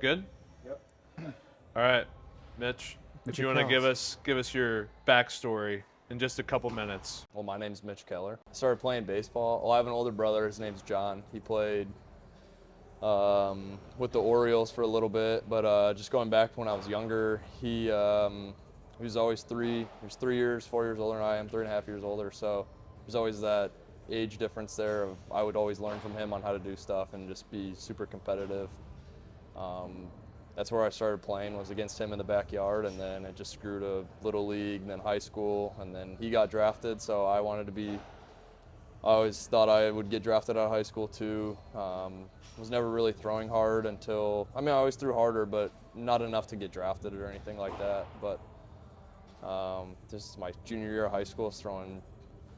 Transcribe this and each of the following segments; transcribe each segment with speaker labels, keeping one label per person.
Speaker 1: Good?
Speaker 2: Yep.
Speaker 1: All right, Mitch, do you want to give us your backstory in just a couple minutes?
Speaker 2: Well, my name's Mitch Keller. I started playing baseball. Well, I have an older brother. His name's John. He played with the Orioles for a little bit, but just going back when I was younger, he was always he was 3 years, 4 years older than I am, 3.5 years older. So there's always that age difference there. I would always learn from him on how to do stuff and just be super competitive. That's where I started playing, was against him in the backyard, and then it just grew to Little League and then high school, and then he got drafted, so I always thought I would get drafted out of high school too. Was never really throwing hard until, I always threw harder, but not enough to get drafted or anything like that. But this is my junior year of high school, I was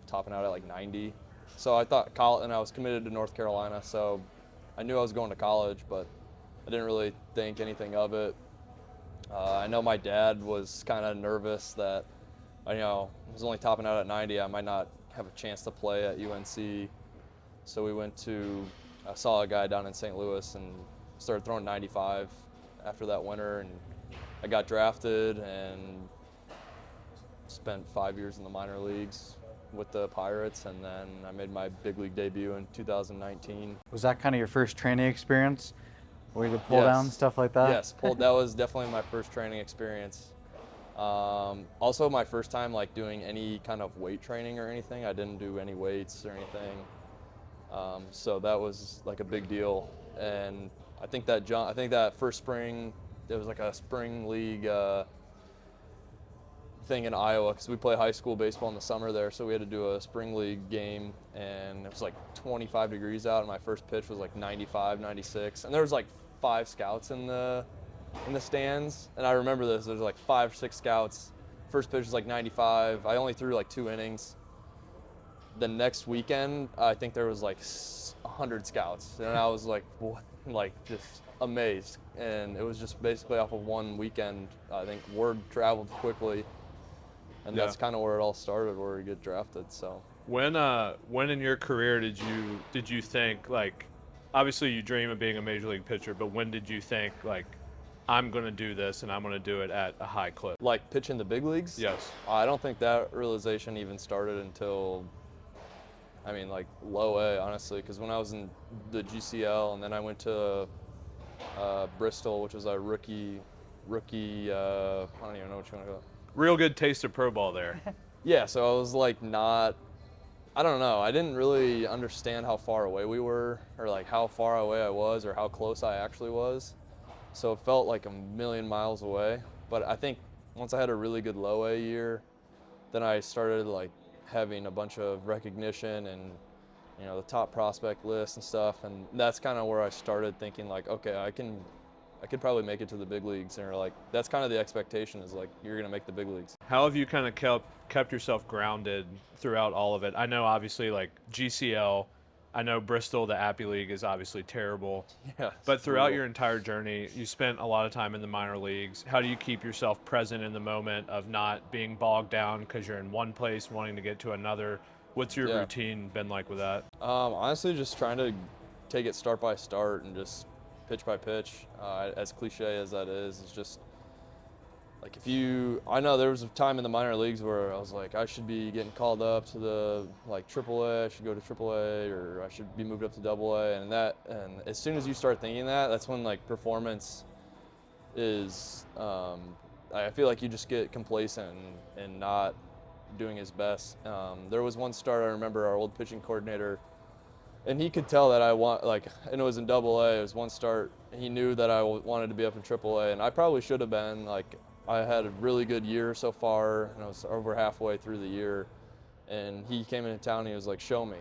Speaker 2: topping out at like 90. So I thought college, and I was committed to North Carolina, so I knew I was going to college, but I didn't really think anything of it. I know my dad was kind of nervous that, I was only topping out at 90. I might not have a chance to play at UNC. So I saw a guy down in St. Louis and started throwing 95 after that winter. And I got drafted and spent 5 years in the minor leagues with the Pirates. And then I made my big league debut in 2019.
Speaker 3: Was that kind of your first training experience? Where you could pull
Speaker 2: Yes.
Speaker 3: down, stuff like that?
Speaker 2: Yes, that was definitely my first training experience. Also my first time like doing any kind of weight training or anything. I didn't do any weights or anything. So that was like a big deal. And I think that first spring, there was like a spring league thing in Iowa, because we play high school baseball in the summer there, so we had to do a spring league game, and it was like 25 degrees out, and my first pitch was like 95, 96, and there was like 5 scouts in the stands, and I remember this. There's like 5 or 6 scouts. First pitch was like 95. I only threw like 2 innings. The next weekend, I think there was like 100 scouts, and I was like, what? Like just amazed. And it was just basically off of one weekend. I think word traveled quickly, and that's kind of where it all started, where we get drafted. So
Speaker 1: When in your career did you think, like, obviously you dream of being a major league pitcher, but when did you think, like, I'm going to do this and I'm going to do it at a high clip?
Speaker 2: like pitching the big leagues?
Speaker 1: Yes.
Speaker 2: I don't think that realization even started until, like low A, honestly, because when I was in the GCL and then I went to Bristol, which was a rookie, I don't even know what you want to call it.
Speaker 1: Real good taste of pro ball there.
Speaker 2: Yeah, so I was like I don't know. I didn't really understand how far away we were, or like how far away I was, or how close I actually was. So it felt like a million miles away. But I think once I had a really good low A year, then I started like having a bunch of recognition and the top prospect list and stuff, and that's kind of where I started thinking like, okay, I could probably make it to the big leagues, and like that's kind of the expectation, is like you're gonna make the big leagues.
Speaker 1: How have you kind of kept yourself grounded throughout all of it? I know obviously like GCL, I know Bristol, the Appy League is obviously terrible.
Speaker 2: Yeah.
Speaker 1: But throughout your entire journey, you spent a lot of time in the minor leagues. How do you keep yourself present in the moment of not being bogged down because you're in one place wanting to get to another? What's your routine been like with that?
Speaker 2: Honestly, just trying to take it start by start and just pitch by pitch. As cliche as that is, it's just like I know there was a time in the minor leagues where I was like, I should be getting called up to the like AAA, I should go to AAA, or I should be moved up to AA, and as soon as you start thinking that, that's when like performance is, I feel like you just get complacent and not doing his best. There was one start, I remember our old pitching coordinator, and he could tell that and it was in AA, it was one start, he knew that I wanted to be up in AAA, and I probably should have been. Like, I had a really good year so far, and I was over halfway through the year, and he came into town and he was like, show me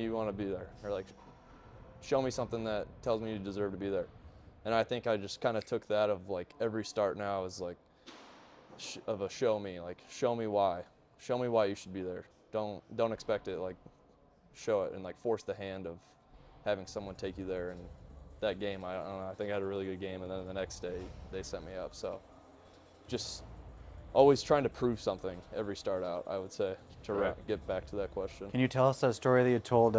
Speaker 2: you want to be there, or like, show me something that tells me you deserve to be there. And I think I just kind of took that of like every start now is like, of a show me why you should be there. Don't expect it, like show it, and like force the hand of having someone take you there. And that game, I don't know, I think I had a really good game, and then the next day they sent me up. So just always trying to prove something every start out, I would say, to get back to that question.
Speaker 3: Can you tell us that story that you told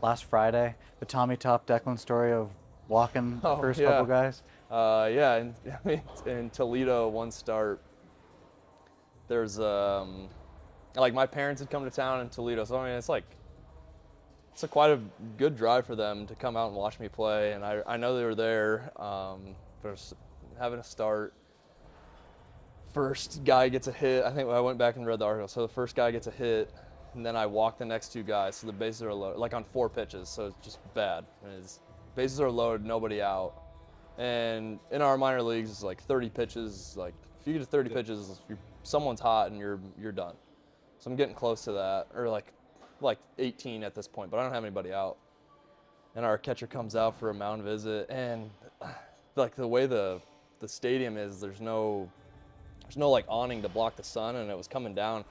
Speaker 3: last Friday, the Tommy Top Declan story of walking the first
Speaker 2: yeah.
Speaker 3: couple guys?
Speaker 2: Yeah, and I mean, in Toledo, one start, there's like my parents had come to town in Toledo, so I mean it's quite a good drive for them to come out and watch me play, and I know they were there. There's having a start. First guy gets a hit. I think I went back and read the article. So the first guy gets a hit, and then I walk the next 2 guys. So the bases are loaded, like on 4 pitches. So it's just bad. Bases are loaded, nobody out. And in our minor leagues, it's like 30 pitches. Like if you get to 30 pitches, someone's hot and you're done. So I'm getting close to that, or like 18 at this point, but I don't have anybody out. And our catcher comes out for a mound visit, and like the way the stadium is, there's no like awning to block the sun, and it was coming down.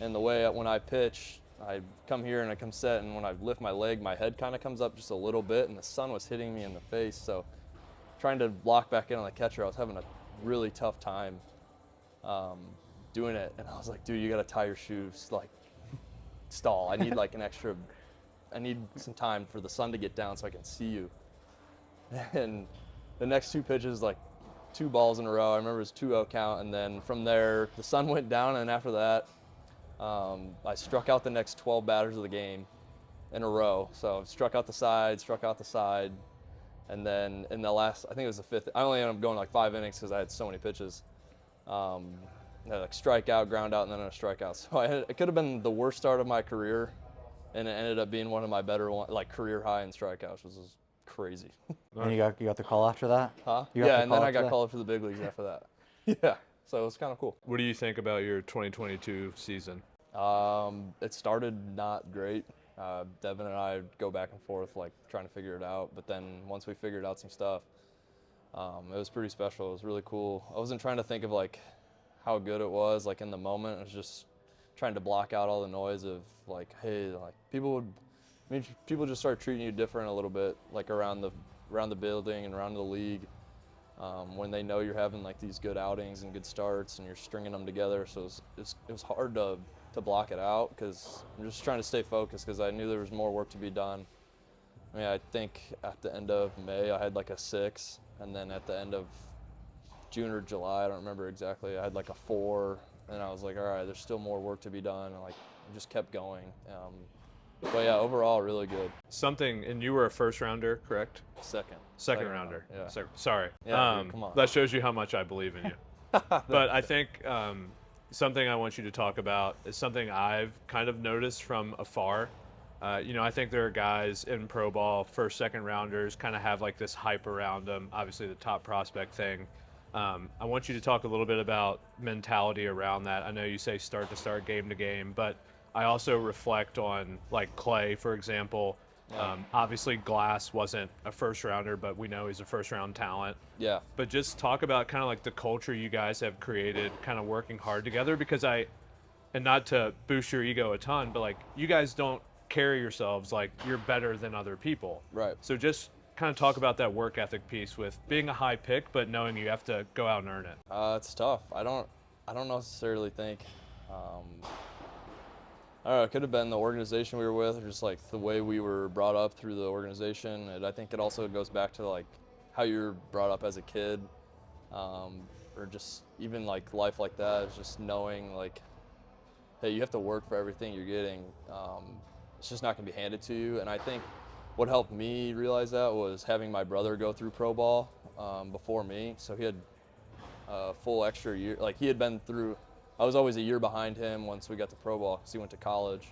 Speaker 2: And the way when I pitch, I come here and I come set, and when I lift my leg, my head kind of comes up just a little bit, and the sun was hitting me in the face. So trying to lock back in on the catcher, I was having a really tough time doing it. And I was like, dude, you got to tie your shoes, like stall. I need like I need some time for the sun to get down so I can see you. And the next 2 pitches, like 2 balls in a row. I remember it was 2-0 count, and then from there the sun went down, and after that I struck out the next 12 batters of the game in a row. So struck out the side, and then in the last, I think it was the 5th, I only ended up going like 5 innings because I had so many pitches. I had like strikeout, ground out, and then a strikeout. So it could have been the worst start of my career, and it ended up being one of my better like career high in strikeouts, which was crazy.
Speaker 3: And you got the call after that?
Speaker 2: Huh?
Speaker 3: You got
Speaker 2: Yeah,
Speaker 3: the
Speaker 2: and then
Speaker 3: call
Speaker 2: I
Speaker 3: after
Speaker 2: got
Speaker 3: that?
Speaker 2: called up to the big leagues after that. Yeah, so it was kind of cool.
Speaker 1: What do you think about your 2022 season?
Speaker 2: It started not great. Devin and I go back and forth, like trying to figure it out. But then once we figured out some stuff, it was pretty special. It was really cool. I wasn't trying to think of like how good it was, like in the moment. I was just trying to block out all the noise of like, hey, like people just start treating you different a little bit, like around the building and around the league, when they know you're having like these good outings and good starts and you're stringing them together. So it was hard to block it out, because I'm just trying to stay focused, because I knew there was more work to be done. I mean, I think at the end of May I had like a 6, and then at the end of June or July, I don't remember exactly, I had like a 4, and I was like, all right, there's still more work to be done, and like I just kept going. But yeah, overall, really good.
Speaker 1: And you were a first rounder, correct?
Speaker 2: Second
Speaker 1: rounder.
Speaker 2: Yeah.
Speaker 1: Sorry.
Speaker 2: Yeah, dude, come on.
Speaker 1: That shows you how much I believe in you. But I think something I want you to talk about is something I've kind of noticed from afar. I think there are guys in pro ball, first, second rounders, kind of have like this hype around them, obviously the top prospect thing. I want you to talk a little bit about mentality around that. I know you say start to start, game to game, but I also reflect on like Clay, for example.
Speaker 2: Yeah.
Speaker 1: Obviously Glass wasn't a first rounder, but we know he's a first round talent.
Speaker 2: Yeah.
Speaker 1: But just talk about kind of like the culture you guys have created, kind of working hard together, because and not to boost your ego a ton, but like you guys don't carry yourselves like you're better than other people.
Speaker 2: Right.
Speaker 1: So just kind of talk about that work ethic piece with being a high pick, but knowing you have to go out and earn it.
Speaker 2: It's tough. I don't necessarily think, I don't know, it could have been the organization we were with, or just like the way we were brought up through the organization. And I think it also goes back to like how you're brought up as a kid, or just even like life like that, is just knowing like, hey, you have to work for everything you're getting. It's just not gonna be handed to you. And I think what helped me realize that was having my brother go through pro ball before me. So he had a full extra year. Like he had been through, I was always a year behind him once we got to pro ball, because he went to college.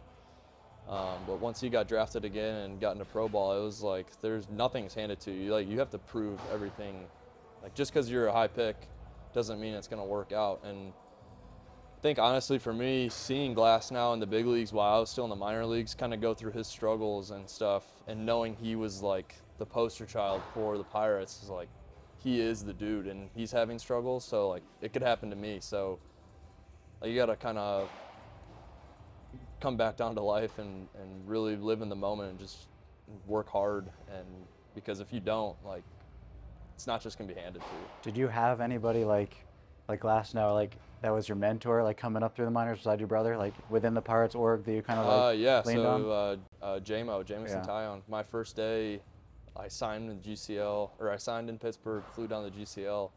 Speaker 2: But once he got drafted again and got into pro ball, it was like nothing's handed to you. Like you have to prove everything. Like just because you're a high pick doesn't mean it's gonna work out. And I think honestly for me, seeing Glass now in the big leagues while I was still in the minor leagues, kind of go through his struggles and stuff, and knowing he was like the poster child for the Pirates, is like, he is the dude and he's having struggles, so like it could happen to me. So like, you gotta kind of come back down to life and really live in the moment and just work hard. And because if you don't, like, it's not just gonna be handed to you.
Speaker 3: Did you have anybody like Glass now, like that was your mentor, like coming up through the minors beside your brother, like within the Pirates org that you kind of like
Speaker 2: Yeah,
Speaker 3: leaned on?
Speaker 2: so Jameson
Speaker 3: Yeah.
Speaker 2: Tyon, my first day I signed in GCL, or I signed in Pittsburgh, flew down to GCL,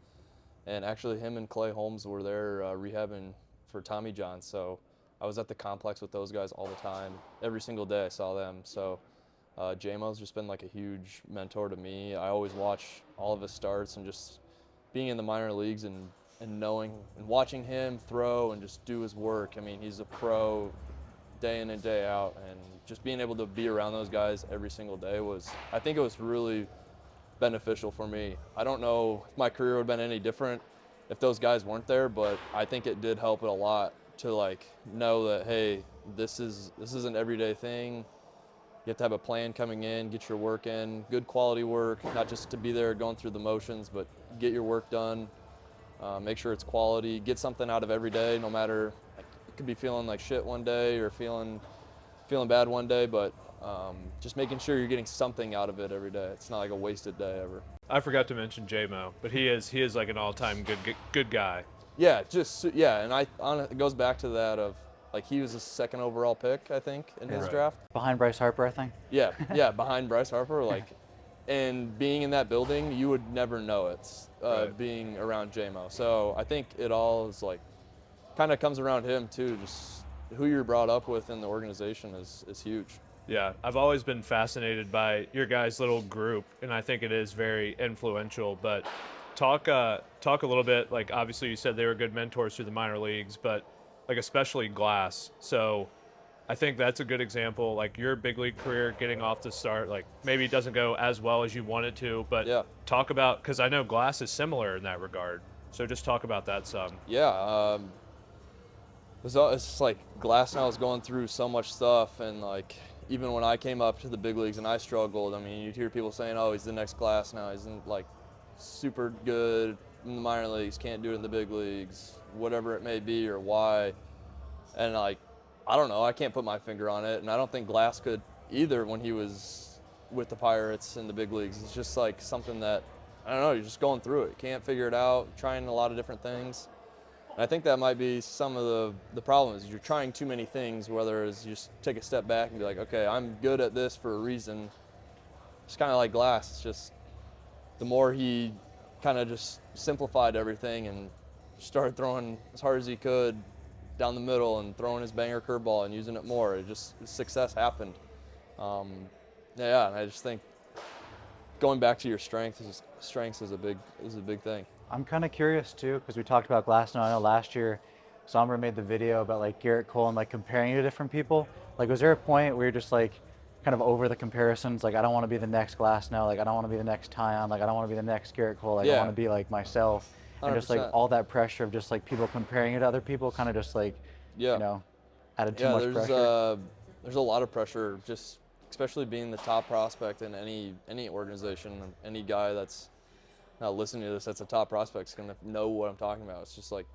Speaker 2: and actually him and Clay Holmes were there rehabbing for Tommy John. So I was at the complex with those guys all the time. Every single day I saw them. So J-Mo's just been like a huge mentor to me. I always watch all of his starts, and just being in the minor leagues and knowing and watching him throw and just do his work. I mean, he's a pro day in and day out, and just being able to be around those guys every single day I think it was really beneficial for me. I don't know if my career would have been any different if those guys weren't there, but I think it did help it a lot to like know that, hey, this is an everyday thing. You have to have a plan coming in, get your work in, good quality work, not just to be there going through the motions, but get your work done, make sure it's quality, get something out of every day, no matter, like, you could be feeling like shit one day or feeling bad one day, but just making sure you're getting something out of it every day. It's not like a wasted day ever.
Speaker 1: I forgot to mention J-Mo, but he is like an all-time good guy.
Speaker 2: Yeah, and it goes back to that of, like, he was a second overall pick, I think, in his draft.
Speaker 3: Behind Bryce Harper, I think.
Speaker 2: Yeah, behind Bryce Harper, like, and being in that building, you would never know it, being around J-Mo. So I think it all is like, kind of comes around him too. Just who you're brought up with in the organization is huge.
Speaker 1: Yeah, I've always been fascinated by your guys' little group, and I think it is very influential. But talk a little bit, like, obviously you said they were good mentors through the minor leagues, but like especially Glass. So I think that's a good example, like your big league career getting off the start, like maybe it doesn't go as well as you want it to, but
Speaker 2: yeah.
Speaker 1: Talk about, because I know Glass is similar in that regard. So just talk about that some.
Speaker 2: Yeah, it's like Glass now is going through so much stuff, and like even when I came up to the big leagues and I struggled, I mean, you'd hear people saying, oh, he's the next Glass now, he's like super good in the minor leagues, can't do it in the big leagues, whatever it may be or why. And like, I don't know, I can't put my finger on it, and I don't think Glass could either when he was with the Pirates in the big leagues. It's just like something that, I don't know, you're just going through it, can't figure it out, trying a lot of different things. And I think that might be some of the problem is you're trying too many things, whether it's you just take a step back and be like, okay, I'm good at this for a reason. It's kind of like Glass. It's just the more he kind of just simplified everything and started throwing as hard as he could down the middle and throwing his banger curveball and using it more, it just, success happened. Yeah, and I just think going back to your strengths is a big thing.
Speaker 3: I'm kind of curious too, because we talked about Glass now. I know last year Sombra made the video about like Garrett Cole and like comparing you to different people. Like, was there a point where you're just like kind of over the comparisons? Like, I don't want to be the next Glass now. Like, I don't want to be the next Tyon. Like, I don't want to be the next Garrett Cole. Like,
Speaker 2: Yeah.
Speaker 3: I want to be like myself.
Speaker 2: 100%.
Speaker 3: And just like all that pressure of just like people comparing you to other people kind of just like,
Speaker 2: Yeah.
Speaker 3: you know, added too much pressure.
Speaker 2: There's a lot of pressure, just especially being the top prospect in any organization. Any guy that's not listening to this that's a top prospect is gonna know what I'm talking about. It's just like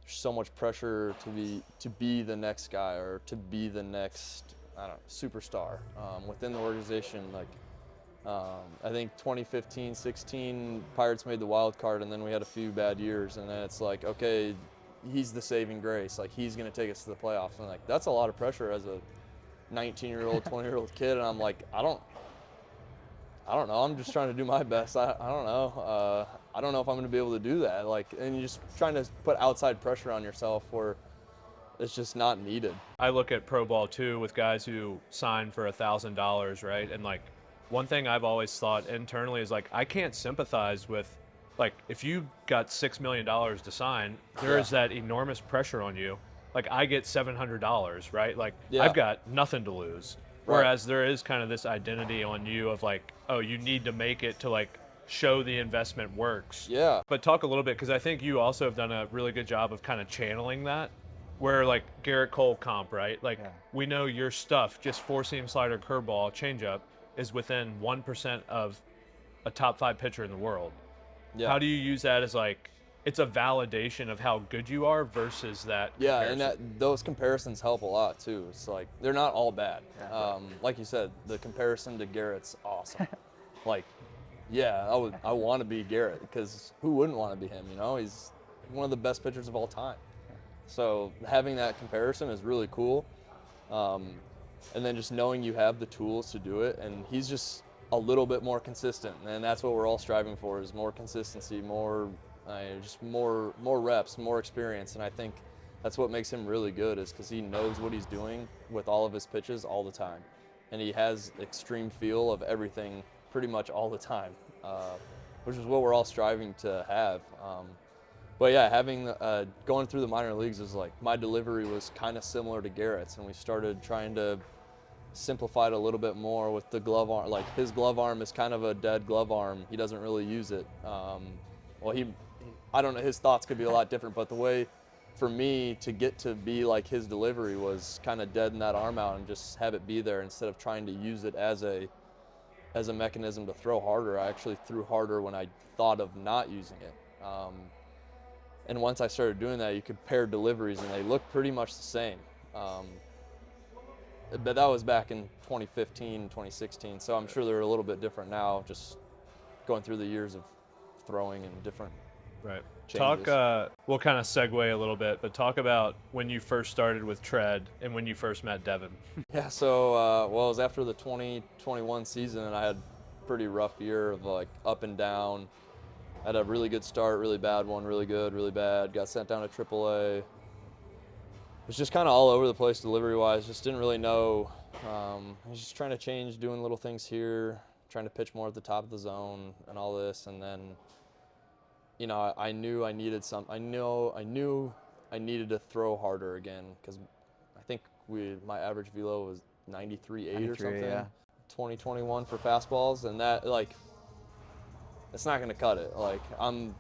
Speaker 2: there's so much pressure to be the next guy or to be the next, I don't know, superstar within the organization. Like I think 2015, 16, Pirates made the wild card, and then we had a few bad years, and then it's like, okay, he's the saving grace. Like, he's going to take us to the playoffs. And like, that's a lot of pressure as a 19-year-old, 20-year-old kid. And I'm like, I don't know. I'm just trying to do my best. I don't know. I don't know if I'm going to be able to do that. Like, and you're just trying to put outside pressure on yourself where it's just not needed.
Speaker 1: I look at pro ball too with guys who sign for $1,000, right? And like, one thing I've always thought internally is like, I can't sympathize with, like, if you got $6 million to sign, there is that enormous pressure on you. Like, I get $700, right? Like, I've got nothing to lose.
Speaker 2: Right.
Speaker 1: Whereas there is kind of this identity on you of like, oh, you need to make it to like show the investment works.
Speaker 2: Yeah.
Speaker 1: But talk a little bit, because I think you also have done a really good job of kind of channeling that. Where like Garrett Cole comp, right? Like, we know your stuff, just four-seam slider, curveball, changeup, is within 1% of a top 5 pitcher in the world.
Speaker 2: Yeah.
Speaker 1: How do you use that as like, it's a validation of how good you are versus that comparison?
Speaker 2: And those comparisons help a lot too. It's like, they're not all bad. Like you said, the comparison to Garrett's awesome. Like, yeah, I want to be Garrett, because who wouldn't want to be him, you know? He's one of the best pitchers of all time. So having that comparison is really cool. And then just knowing you have the tools to do it, and he's just a little bit more consistent, and that's what we're all striving for, is more consistency, just more reps, more experience. And I think that's what makes him really good, is because he knows what he's doing with all of his pitches all the time, and he has extreme feel of everything pretty much all the time, which is what we're all striving to have. But yeah, going through the minor leagues is like, my delivery was kind of similar to Garrett's, and we started trying to simplify it a little bit more with the glove arm. Like, his glove arm is kind of a dead glove arm. He doesn't really use it. I don't know, his thoughts could be a lot different, but the way for me to get to be like his delivery was kind of deaden that arm out and just have it be there instead of trying to use it as a mechanism to throw harder. I actually threw harder when I thought of not using it. And once I started doing that, you could pair deliveries and they look pretty much the same. But that was back in 2015, 2016, so I'm sure they're a little bit different now, just going through the years of throwing and different changes.
Speaker 1: We'll kind of segue a little bit, but talk about when you first started with tread and when you first met Devin.
Speaker 2: Yeah, so it was after the 2021 season, and I had a pretty rough year of like up and down. I had a really good start, really bad one, really good, really bad, got sent down to AAA. It was just kind of all over the place delivery-wise, just didn't really know. I was just trying to change, doing little things here, trying to pitch more at the top of the zone and all this, and then, you know, I knew I needed I knew I needed to throw harder again, because I think my average velo was 93.8 or something. Yeah. 2021 for fastballs, and that, like, it's not going to cut it. Like, I'm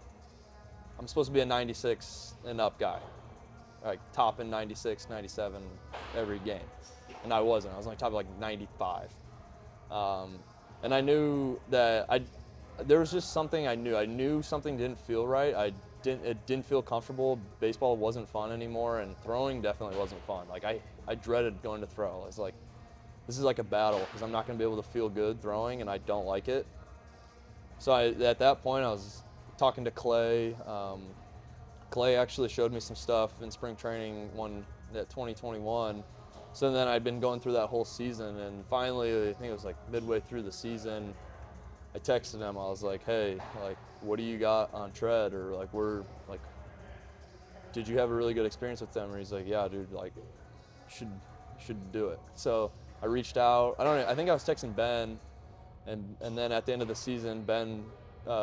Speaker 2: supposed to be a 96 and up guy, like topping 96, 97 every game, and I wasn't. I was only topping like 95, and I knew that there was just something I knew something didn't feel right. It didn't feel comfortable. Baseball wasn't fun anymore, and throwing definitely wasn't fun. Like, I dreaded going to throw. I was like, this is like a battle, because I'm not going to be able to feel good throwing, and I don't like it. So at that point, I was talking to Clay. Clay actually showed me some stuff in spring training that 2021. So then I'd been going through that whole season, and finally, I think it was like midway through the season, I texted him. I was like, hey, like, what do you got on tread? Or like, did you have a really good experience with them? And he's like, yeah, dude, like, should do it. So I reached out. I think I was texting Ben, and then at the end of the season, Ben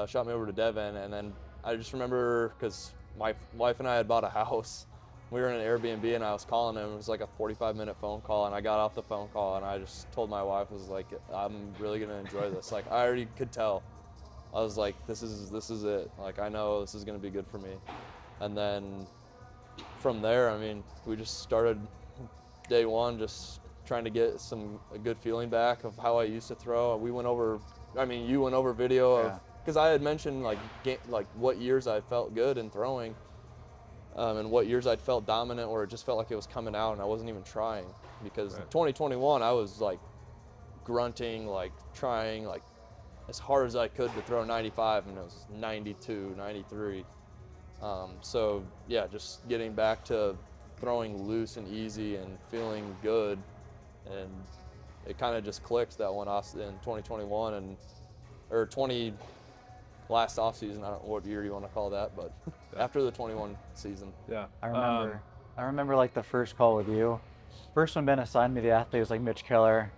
Speaker 2: shot me over to Devin, and then I just remember, because my wife and I had bought a house. We were in an Airbnb, and I was calling him. It was like a 45-minute phone call, and I got off the phone call, and I just told my wife, I was like, I'm really gonna enjoy this. Like, I already could tell. I was like, this is it. Like, I know this is gonna be good for me. And then from there, I mean, we just started day one, just trying to get a good feeling back of how I used to throw. You went over video of, because I had mentioned like what years I felt good in throwing, and what years I'd felt dominant, or it just felt like it was coming out and I wasn't even trying. Because 2021, I was like grunting, like trying like as hard as I could to throw 95, and it was 92, 93. So yeah, just getting back to throwing loose and easy and feeling good, and it kind of just clicked that one off in 2021 or last off season. I don't know what year you want to call that, but after the 21 season.
Speaker 1: Yeah,
Speaker 3: I remember like the first call with you. First when Ben assigned me the athlete was like Mitch Keller.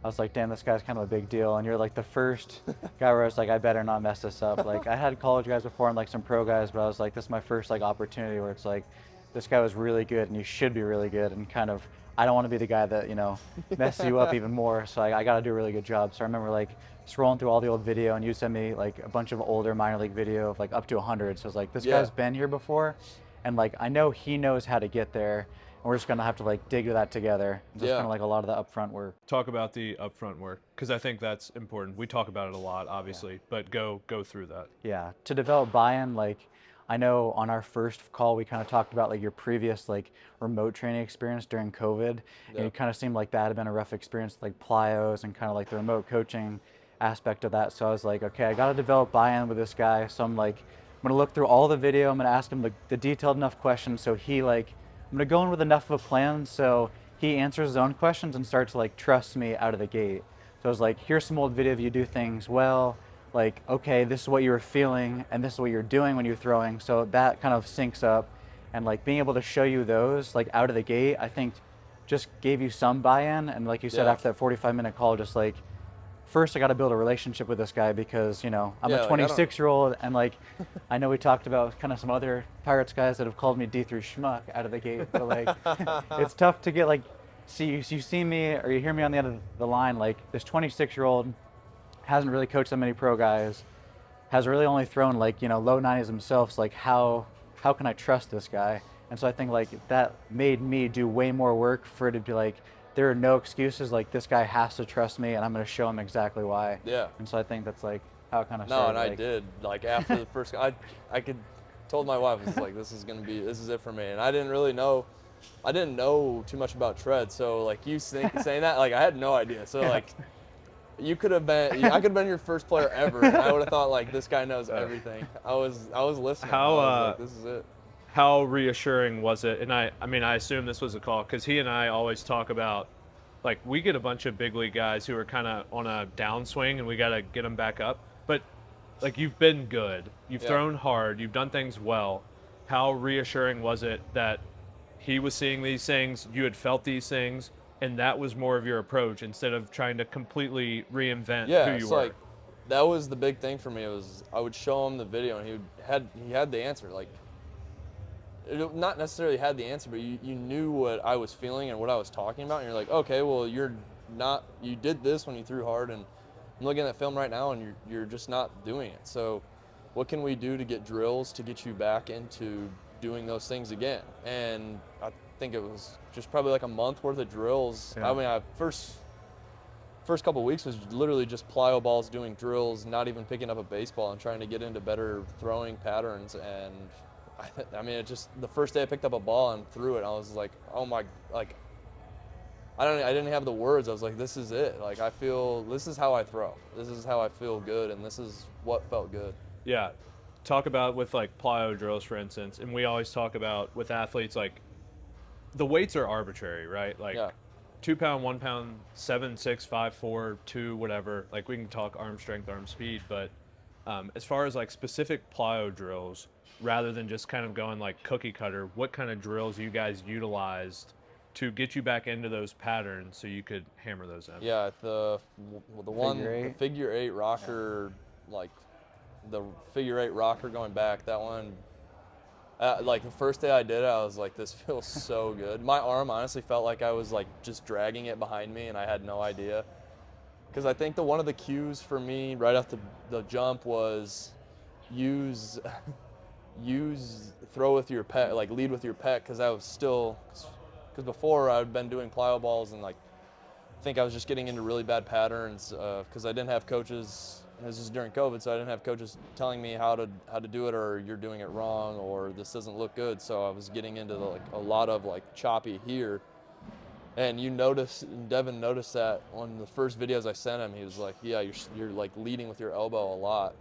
Speaker 3: I was like, damn, this guy's kind of a big deal. And you're like the first guy where I was like, I better not mess this up. Like, I had college guys before and like some pro guys, but I was like, this is my first like opportunity where it's like, this guy was really good and you should be really good, and kind of, I don't want to be the guy that, you know, messes you up even more. So I got to do a really good job. So I remember like scrolling through all the old video, and you sent me like a bunch of older minor league video of like up to 100. So I was like, this guy's been here before, and like, I know he knows how to get there, and we're just going to have to like dig that together. Just kind of like a lot of the upfront work.
Speaker 1: Talk about the upfront work, because I think that's important. We talk about it a lot, obviously, but go through that.
Speaker 3: Yeah, to develop buy-in, like, I know on our first call we kind of talked about like your previous like remote training experience during COVID, and it kind of seemed like that had been a rough experience, like plyos and kind of like the remote coaching aspect of that. So I was like, okay, I got to develop buy-in with this guy. So I'm gonna look through all the video. I'm gonna ask him the detailed enough questions so he I'm gonna go in with enough of a plan so he answers his own questions and starts to like trust me out of the gate. So it was like, here's some old video of you do things well. Like, okay, this is what you were feeling, and this is what you're doing when you're throwing. So that kind of syncs up, and like being able to show you those like out of the gate, I think, just gave you some buy-in. And like you said, after that 45-minute call, just like, first I got to build a relationship with this guy because, you know, I'm a 26-year-old, and like, I know we talked about kind of some other Pirates guys that have called me D3 schmuck out of the gate, but like, it's tough to get like, you see me or you hear me on the end of the line, like this 26-year-old hasn't really coached that many pro guys, has really only thrown like, you know, low 90s himself. So like, how can I trust this guy? And so I think like that made me do way more work for it to be like, there are no excuses. Like, this guy has to trust me, and I'm going to show him exactly why.
Speaker 2: Yeah.
Speaker 3: And so I think that's like how it kind of
Speaker 2: No,
Speaker 3: started.
Speaker 2: and I did. Like, after the first, I told my wife, I was like, this is it for me. And I didn't know too much about tread. So like saying that, like I had no idea. So like, I could have been your first player ever, and I would have thought like, this guy knows everything. I was listening. I was like, this is it.
Speaker 1: How reassuring was it? And I mean, I assume this was a call because he and I always talk about, like, we get a bunch of big league guys who are kind of on a downswing and we got to get them back up. But like, you've been good, you've thrown hard, you've done things well. How reassuring was it that he was seeing these things, you had felt these things, and that was more of your approach instead of trying to completely reinvent who you were?
Speaker 2: Like, that was the big thing for me. It was, I would show him the video and he had the answer. Like, not necessarily had the answer, but you knew what I was feeling and what I was talking about, and you're like, okay, well, you did this when you threw hard, and I'm looking at film right now, and you're just not doing it. So what can we do to get drills to get you back into doing those things again? And I think it was just probably like a month worth of drills. I mean, first couple of weeks was literally just plyo balls, doing drills, not even picking up a baseball, and trying to get into better throwing patterns. And I mean, it just, the first day I picked up a ball and threw it, I was like, oh my, like, I didn't have the words. I was like, this is it. Like, this is how I throw. This is how I feel good, and this is what felt good.
Speaker 1: Yeah. Talk about with like plyo drills, for instance, and we always talk about with athletes, like, the weights are arbitrary, right? Like, 2 pound, 1 pound, 7, 6, 5, 4, 2, whatever. Like, we can talk arm strength, arm speed, but as far as like specific plyo drills, rather than just kind of going like cookie cutter, what kind of drills you guys utilized to get you back into those patterns so you could hammer those in?
Speaker 2: Yeah, the figure eight rocker, like the figure eight rocker going back, that one, like the first day I did it, I was like, this feels so good. My arm honestly felt like I was like just dragging it behind me, and I had no idea. Because I think one of the cues for me right off the jump was throw with your pec, like lead with your pec, because before I'd been doing plyo balls, and like I think I was just getting into really bad patterns because I didn't have coaches, and this is during COVID, so I didn't have coaches telling me how to do it, or you're doing it wrong, or this doesn't look good. So I was getting into a lot of like choppy here. And Devin noticed that on the first videos I sent him. He was like, yeah, you're like leading with your elbow a lot,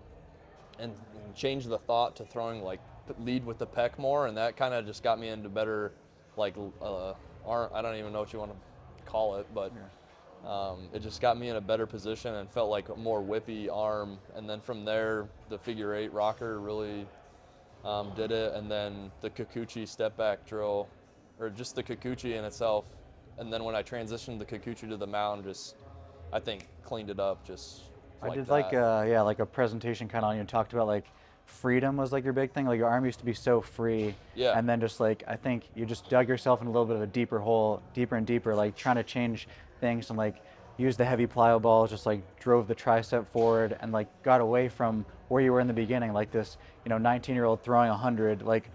Speaker 2: and changed the thought to throwing like lead with the pec more, and that kind of just got me into better like arm. I don't even know what you want to call it, but it just got me in a better position and felt like a more whippy arm. And then from there, the figure eight rocker really did it, and then the Kikuchi step back drill, or just the Kikuchi in itself. And then when I transitioned the Kikuchi to the mound, just, I think, cleaned it up just like
Speaker 3: I did
Speaker 2: that.
Speaker 3: like a presentation kind of on you, and talked about like freedom was like your big thing. Like, your arm used to be so free.
Speaker 2: Yeah.
Speaker 3: And then just like, I think you just dug yourself in a little bit of a deeper hole, deeper and deeper, like trying to change things, and like use the heavy plyo balls, just like drove the tricep forward, and like got away from where you were in the beginning, like this, 19-year-old throwing 100, like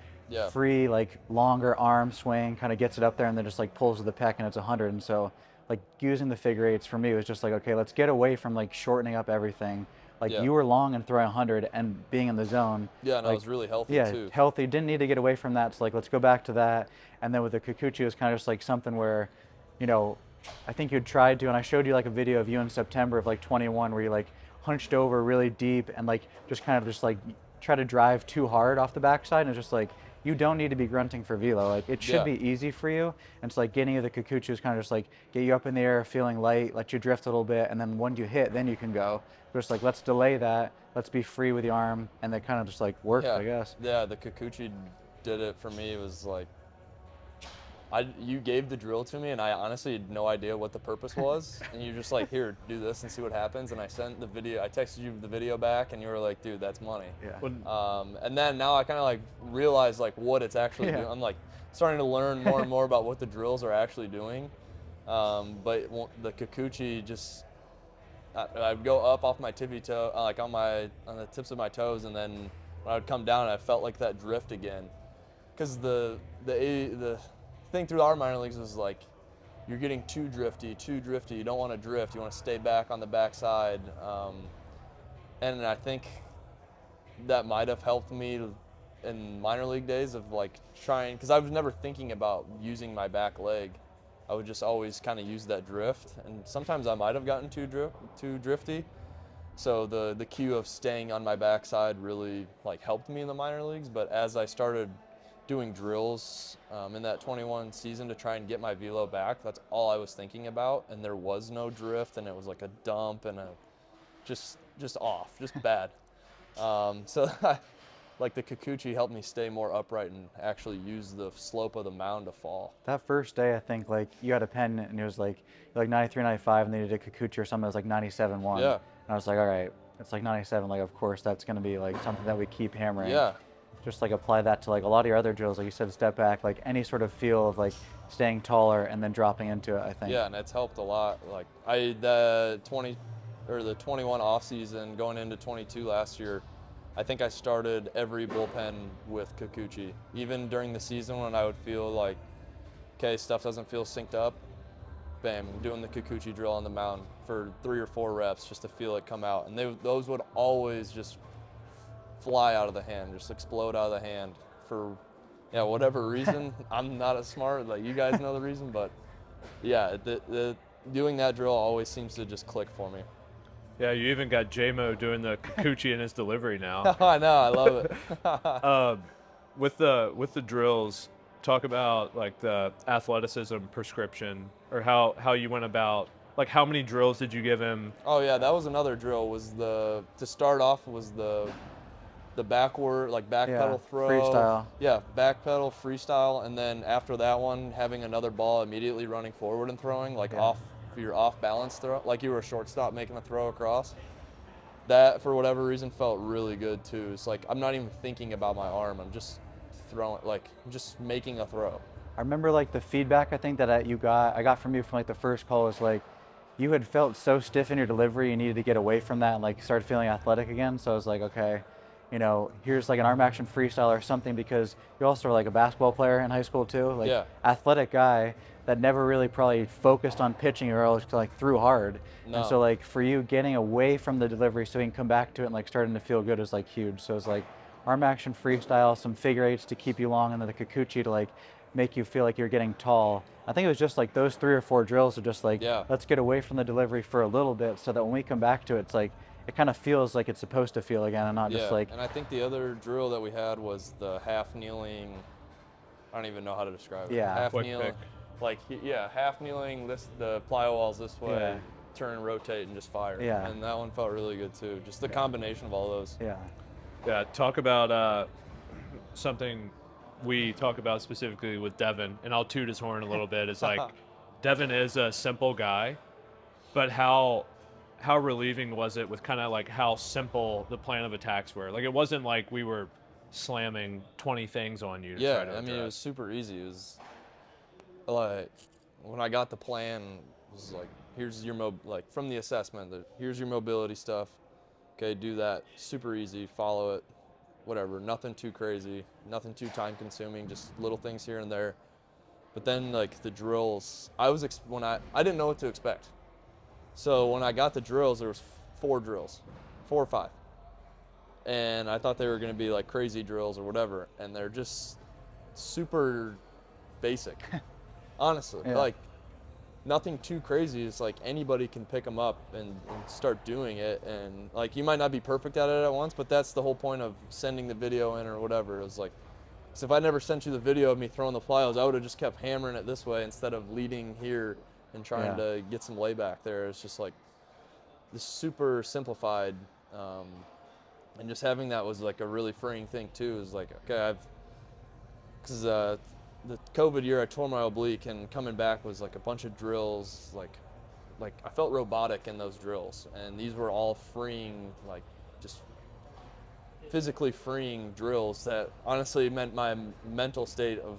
Speaker 3: free, like longer arm swing, kind of gets it up there, and then just like pulls with the pec, and it's 100. And so like using the figure eights for me was just like, okay, let's get away from like shortening up everything. Like, you were long and throwing 100 and being in the zone.
Speaker 2: Yeah, and
Speaker 3: like,
Speaker 2: I was really healthy too.
Speaker 3: Yeah, healthy. Didn't need to get away from that. So like, let's go back to that. And then with the Kikuchi, it was kind of just like something where, I think you'd tried to, and I showed you like a video of you in September of like 21, where you like hunched over really deep and like just kind of just like try to drive too hard off the backside, and it's just like, you don't need to be grunting for velo. Like it should be easy for you. And it's like getting you the Kikuchi is kind of just like get you up in the air, feeling light, let you drift a little bit, and then when you hit, then you can go. Just like let's delay that, let's be free with the arm, and that kind of just like worked, I guess.
Speaker 2: Yeah, the Kikuchi did it for me. It was like you gave the drill to me, and I honestly had no idea what the purpose was. And you're just like, here, do this and see what happens. And I sent the video. I texted you the video back, and you were like, dude, that's money.
Speaker 3: Yeah.
Speaker 2: And then now I kind of like realize like what it's actually doing. I'm like starting to learn more and more about what the drills are actually doing. But the Kikuchi just, I'd go up off my tippy toe, like on the tips of my toes, and then when I would come down, I felt like that drift again. Because the thing through our minor leagues was like, you're getting too drifty. You don't want to drift. You want to stay back on the backside. And I think that might have helped me in minor league days of like trying, because I was never thinking about using my back leg. I would just always kind of use that drift. And sometimes I might have gotten too drifty. So the cue of staying on my backside really like helped me in the minor leagues. But as I started doing drills in that 21 season to try and get my velo back, that's all I was thinking about. And there was no drift, and it was like a dump and just off, just bad. So like the Kikuchi helped me stay more upright and actually use the slope of the mound to fall.
Speaker 3: That first day, I think like you had a pen and it was like 93, 95, and then you did a Kikuchi or something that was like 97.1.
Speaker 2: Yeah.
Speaker 3: And I was like, all right, it's like 97. Like, of course, that's going to be like something that we keep hammering.
Speaker 2: Yeah.
Speaker 3: Just like apply that to like a lot of your other drills, like you said, step back, like any sort of feel of like staying taller and then dropping into it, I think.
Speaker 2: Yeah, and it's helped a lot. Like the 21 off season going into 22 last year, I think I started every bullpen with Kikuchi. Even during the season when I would feel like, okay, stuff doesn't feel synced up, bam, doing the Kikuchi drill on the mound for 3 or 4 reps just to feel it come out. And those would always just fly out of the hand, just explode out of the hand for whatever reason. I'm not as smart, like you guys know the reason, but yeah, doing that drill always seems to just click for me.
Speaker 1: Yeah, you even got J-Mo doing the Kikuchi in his delivery now.
Speaker 2: I know, I love it.
Speaker 1: With the drills, talk about like the athleticism prescription, or how you went about, like how many drills did you give him?
Speaker 2: Oh yeah, that was another drill. To start off was the backward, like back pedal throw.
Speaker 3: Freestyle.
Speaker 2: Yeah, back pedal, freestyle, and then after that one, having another ball immediately running forward and throwing, like off your off balance throw, like you were a shortstop making a throw across. That, for whatever reason, felt really good too. It's like I'm not even thinking about my arm. I'm just throwing, like just making a throw.
Speaker 3: I remember like the feedback I think that I got from you from like the first call was like, you had felt so stiff in your delivery, you needed to get away from that and like started feeling athletic again. So I was like, okay, you know, here's like an arm action freestyle or something, because you also were like a basketball player in high school too, like athletic guy that never really probably focused on pitching or else like threw hard.
Speaker 2: No.
Speaker 3: And so like for you getting away from the delivery so you can come back to it and like starting to feel good is like huge. So it's like arm action freestyle, some figure eights to keep you long, and then the Kikuchi to like make you feel like you're getting tall. I think it was just like those 3 or 4 drills are just like, let's get away from the delivery for a little bit so that when we come back to it, it's like, it kind of feels like it's supposed to feel again and not just like.
Speaker 2: And I think the other drill that we had was the half kneeling. I don't even know how to describe it.
Speaker 3: Yeah.
Speaker 2: Half
Speaker 1: Quick
Speaker 2: kneeling.
Speaker 1: pick.
Speaker 2: Like, half kneeling, the plyo walls this way, turn, rotate, and just fire.
Speaker 3: Yeah.
Speaker 2: And that one felt really good too. Just the combination of all those.
Speaker 3: Yeah.
Speaker 1: Yeah, talk about something we talk about specifically with Devin, and I'll toot his horn a little bit. It's like Devin is a simple guy, but how relieving was it with kind of like how simple the plan of attacks were? Like it wasn't like we were slamming 20 things on you to try to
Speaker 2: I mean, it was super easy. It was like when I got the plan, it was like, here's your from the assessment, here's your mobility stuff. Okay, do that. Super easy. Follow it. Whatever. Nothing too crazy. Nothing too time consuming. Just little things here and there. But then like the drills, I didn't know what to expect. So when I got the drills, there was 4 drills, 4 or 5. And I thought they were going to be like crazy drills or whatever. And they're just super basic. Honestly, like nothing too crazy. It's like anybody can pick them up and start doing it. And like you might not be perfect at it at once, but that's the whole point of sending the video in or whatever. It was like, So if I never sent you the video of me throwing the plyos, I would have just kept hammering it this way instead of leading here and trying to get some layback there. It's just like this super simplified, and just having that was like a really freeing thing too. Is like, okay, because the COVID year I tore my oblique, and coming back was like a bunch of drills, like I felt robotic in those drills, and these were all freeing, like just physically freeing drills that honestly meant my mental state of,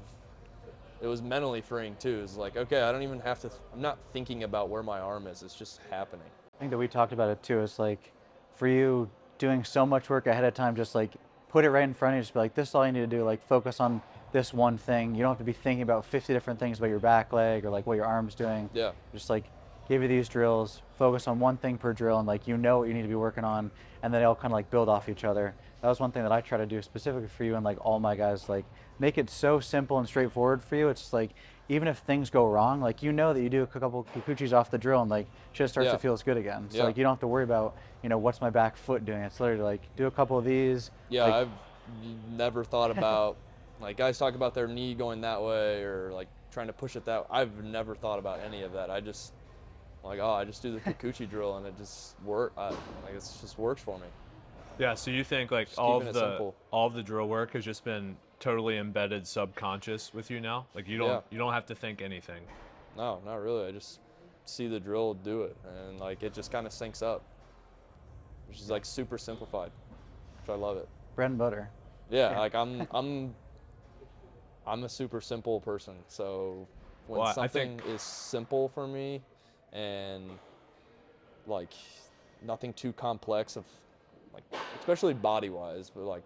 Speaker 2: it was mentally freeing too. It's like, okay, I don't even have to, I'm not thinking about where my arm is, it's just happening.
Speaker 3: I think that we talked about it too. It's like, for you doing so much work ahead of time, just like put it right in front of you, just be like, this is all you need to do, like focus on this one thing. You don't have to be thinking about 50 different things about your back leg or like what your arm's doing.
Speaker 2: Yeah.
Speaker 3: Just like give you these drills, focus on one thing per drill, and like you know what you need to be working on, and then they all kind of like build off each other. That was one thing that I try to do specifically for you and like all my guys, like make it so simple and straightforward for you. It's just like, even if things go wrong, like you know that you do a couple Kikuchis off the drill and like shit starts to feel good again. So like you don't have to worry about, you know, what's my back foot doing. It's literally like do a couple of these.
Speaker 2: Yeah,
Speaker 3: like,
Speaker 2: I've never thought about, like guys talk about their knee going that way or like trying to push it that way. I've never thought about any of that. I just like, oh, I just do the Kikuchi drill and it just like it just works for me.
Speaker 1: Yeah, so you think like all of the drill work has just been totally embedded subconscious with you now? Like you don't have to think anything.
Speaker 2: No, not really. I just see the drill do it, and like it just kind of syncs up, which is like super simplified, which I love it.
Speaker 3: bread and butter.
Speaker 2: Yeah, like I'm a super simple person, so when something is simple for me and like nothing too complex of like, especially body wise, but like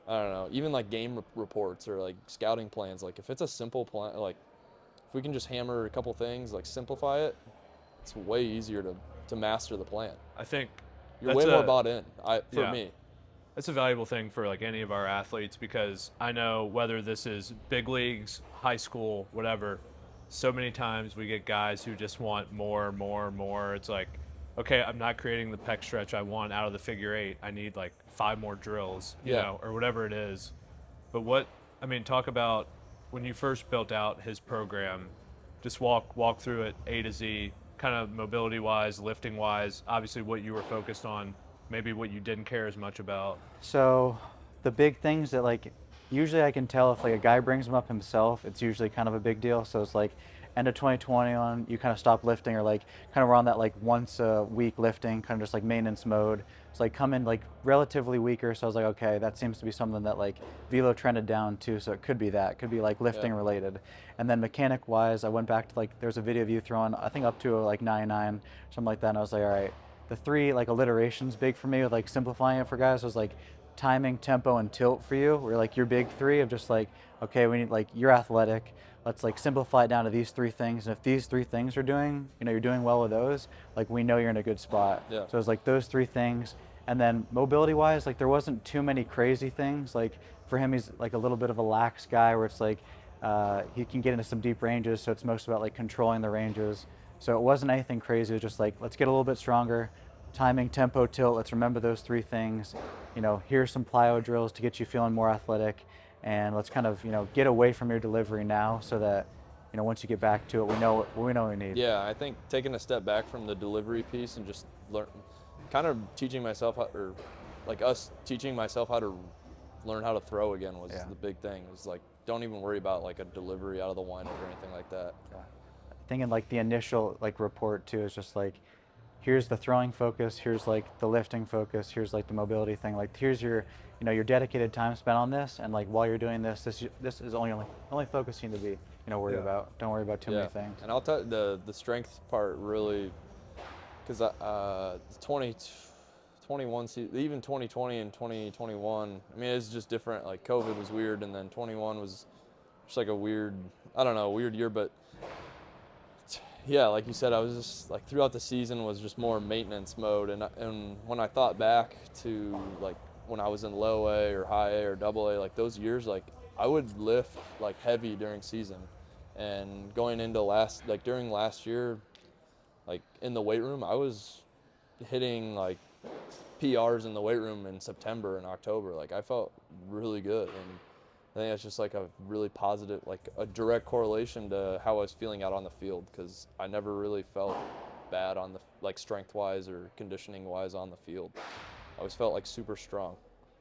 Speaker 2: I don't know, even like game reports or like scouting plans, like if it's a simple plan, like if we can just hammer a couple things, like simplify it, it's way easier to master the plan.
Speaker 1: I think
Speaker 2: you're way more bought in. For me.
Speaker 1: That's a valuable thing for like any of our athletes, because I know whether this is big leagues, high school, whatever, so many times we get guys who just want more. It's like, okay, I'm not creating the pec stretch I want out of the figure eight. I need like 5 more drills, you know, or whatever it is. But talk about when you first built out his program, just walk through it A to Z, kind of mobility wise, lifting wise, obviously what you were focused on, maybe what you didn't care as much about.
Speaker 3: So the big things that like, usually I can tell if like a guy brings them up himself, it's usually kind of a big deal. So it's like end of 2020 on, you kind of stop lifting, or like kind of we're on that like once a week lifting, kind of just like maintenance mode. It's like come in like relatively weaker. So I was like, okay, that seems to be something that like velo trended down too. So it could be that, could be like lifting related. And then mechanic wise, I went back to like, there's a video of you throwing, I think up to like 99, something like that. And I was like, all right, the 3 like alliterations big for me with like simplifying it for guys was like timing, tempo, and tilt for you. Were like your big 3 of just like, okay, we need like, you're athletic. Let's like simplify it down to these 3 things. And if these 3 things are doing, you know, you're doing well with those, like we know you're in a good spot.
Speaker 2: Yeah.
Speaker 3: So it was like those 3 things. And then mobility wise, like there wasn't too many crazy things. Like for him, he's like a little bit of a lax guy where it's like, he can get into some deep ranges. So it's most about like controlling the ranges. So it wasn't anything crazy. It was just like, let's get a little bit stronger. Timing, tempo, tilt, let's remember those 3 things. You know, here's some plyo drills to get you feeling more athletic. And let's kind of, you know, get away from your delivery now so that, you know, once you get back to it, we know what we need.
Speaker 2: Yeah, I think taking a step back from the delivery piece and just kind of teaching myself teaching myself how to learn how to throw again was the big thing. It was like, don't even worry about like a delivery out of the windup or anything like that.
Speaker 3: Yeah. Thinking like the initial like report too is just like, here's the throwing focus, here's like the lifting focus, here's like the mobility thing, like here's your, you know, your dedicated time spent on this, and like while you're doing this is only focus you need to be, you know, worried about. Don't worry about too many things.
Speaker 2: And I'll tell you the strength part really, because 2021 season, even 2020 and 2021, I mean, it's just different. Like COVID was weird, and then 21 was just like a weird year, but yeah, like you said, I was just like throughout the season was just more maintenance mode, and when I thought back to like when I was in low A or high A or double A, like those years, like I would lift like heavy during season, and going into during last year, like in the weight room, I was hitting like PRs in the weight room in September and October. Like I felt really good, and I think that's just like a really positive, like a direct correlation to how I was feeling out on the field, because I never really felt bad on the, like, strength-wise or conditioning-wise on the field. I always felt like super strong.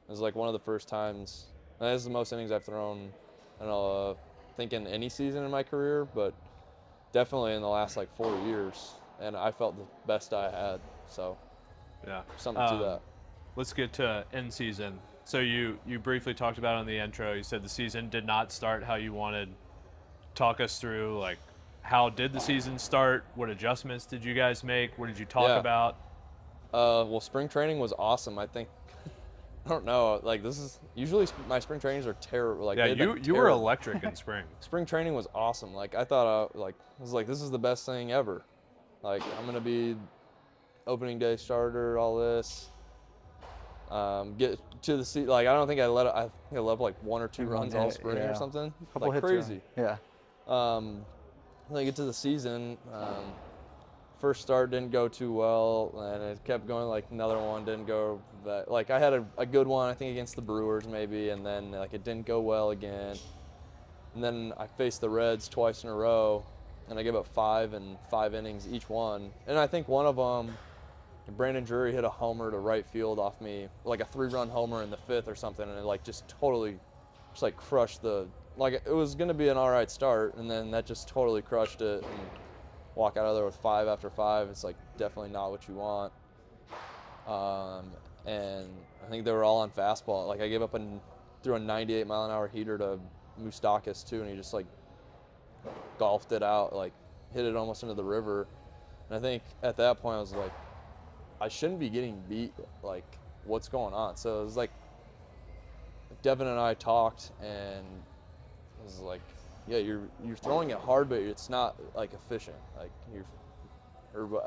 Speaker 2: It was like one of the first times, and this is the most innings I've thrown, I don't know, I think in any season in my career, but definitely in the last like 4 years, and I felt the best I had. So
Speaker 1: Yeah,
Speaker 2: something to that.
Speaker 1: Let's get to end season. So you briefly talked about it in the intro. You said the season did not start how you wanted. Talk us through, like, how did the season start? What adjustments did you guys make? What did you talk about?
Speaker 2: Well, spring training was awesome. I think, I don't know, like, this is usually my spring trainings are terrible. Like,
Speaker 1: Yeah, you were electric in spring.
Speaker 2: Spring training was awesome. Like, I thought, I was like, this is the best thing ever. Like, I'm gonna be opening day starter, all this. Get to the seat. Like, I don't think I let like 1 or 2 runs all spring or something.
Speaker 3: Couple
Speaker 2: like
Speaker 3: hits
Speaker 2: crazy.
Speaker 3: Yeah.
Speaker 2: Then I get to the season. First start didn't go too well, and it kept going. Like, another one didn't go that. Like, I had a good one, I think, against the Brewers maybe, and then like it didn't go well again. And then I faced the Reds twice in a row, and I gave up 5 in 5 innings each one. And I think one of them, Brandon Drury hit a homer to right field off me, like a 3-run homer in the 5th or something, and it like just totally, just like crushed the. Like, it was gonna be an all right start, and then that just totally crushed it. And walk out of there with 5 after 5. It's like definitely not what you want. And I think they were all on fastball. Like, I gave up threw a 98-mile-an-hour heater to Moustakas too, and he just like golfed it out, like hit it almost into the river. And I think at that point I was like, I shouldn't be getting beat. Like, what's going on? So it was like Devin and I talked, and it was like, yeah, you're throwing it hard, but it's not like efficient. Like,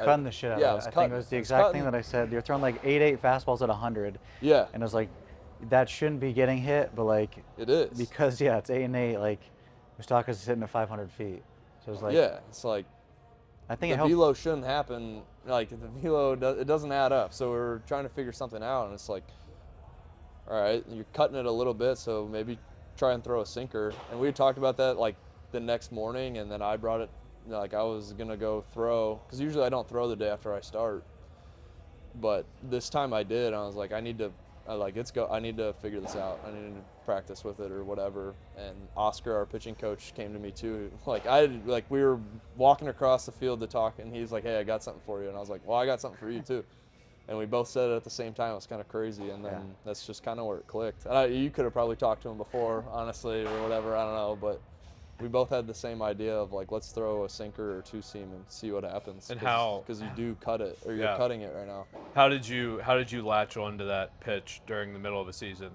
Speaker 3: Cutting the shit out of it. I think it was the exact thing that I said. You're throwing like 8 fastballs at 100.
Speaker 2: Yeah.
Speaker 3: And it was like, that shouldn't be getting hit, but like.
Speaker 2: It is.
Speaker 3: Because, yeah, it's 8 and 8. Like, Moustakas is hitting at 500 feet. So it's like.
Speaker 2: Yeah, it's like.
Speaker 3: I think
Speaker 2: the velo shouldn't happen. Like, the velo, it doesn't add up. So we're trying to figure something out, and it's like, all right, you're cutting it a little bit, so maybe try and throw a sinker. And we talked about that like the next morning, and then I brought it, like, I was gonna go throw, because usually I don't throw the day after I start, but this time I did. I was like, I need to figure this out. I need to practice with it or whatever. And Oscar, our pitching coach, came to me too. Like, we were walking across the field to talk, and he's like, hey, I got something for you. And I was like, well, I got something for you too. And we both said it at the same time. It was kind of crazy, and then that's just kind of where it clicked. And you could have probably talked to him before, honestly, or whatever. I don't know, but we both had the same idea of like, let's throw a sinker or 2-seam and see what happens.
Speaker 1: And how?
Speaker 2: Because you do cut it, or you're cutting it right now.
Speaker 1: How did you latch onto that pitch during the middle of a season?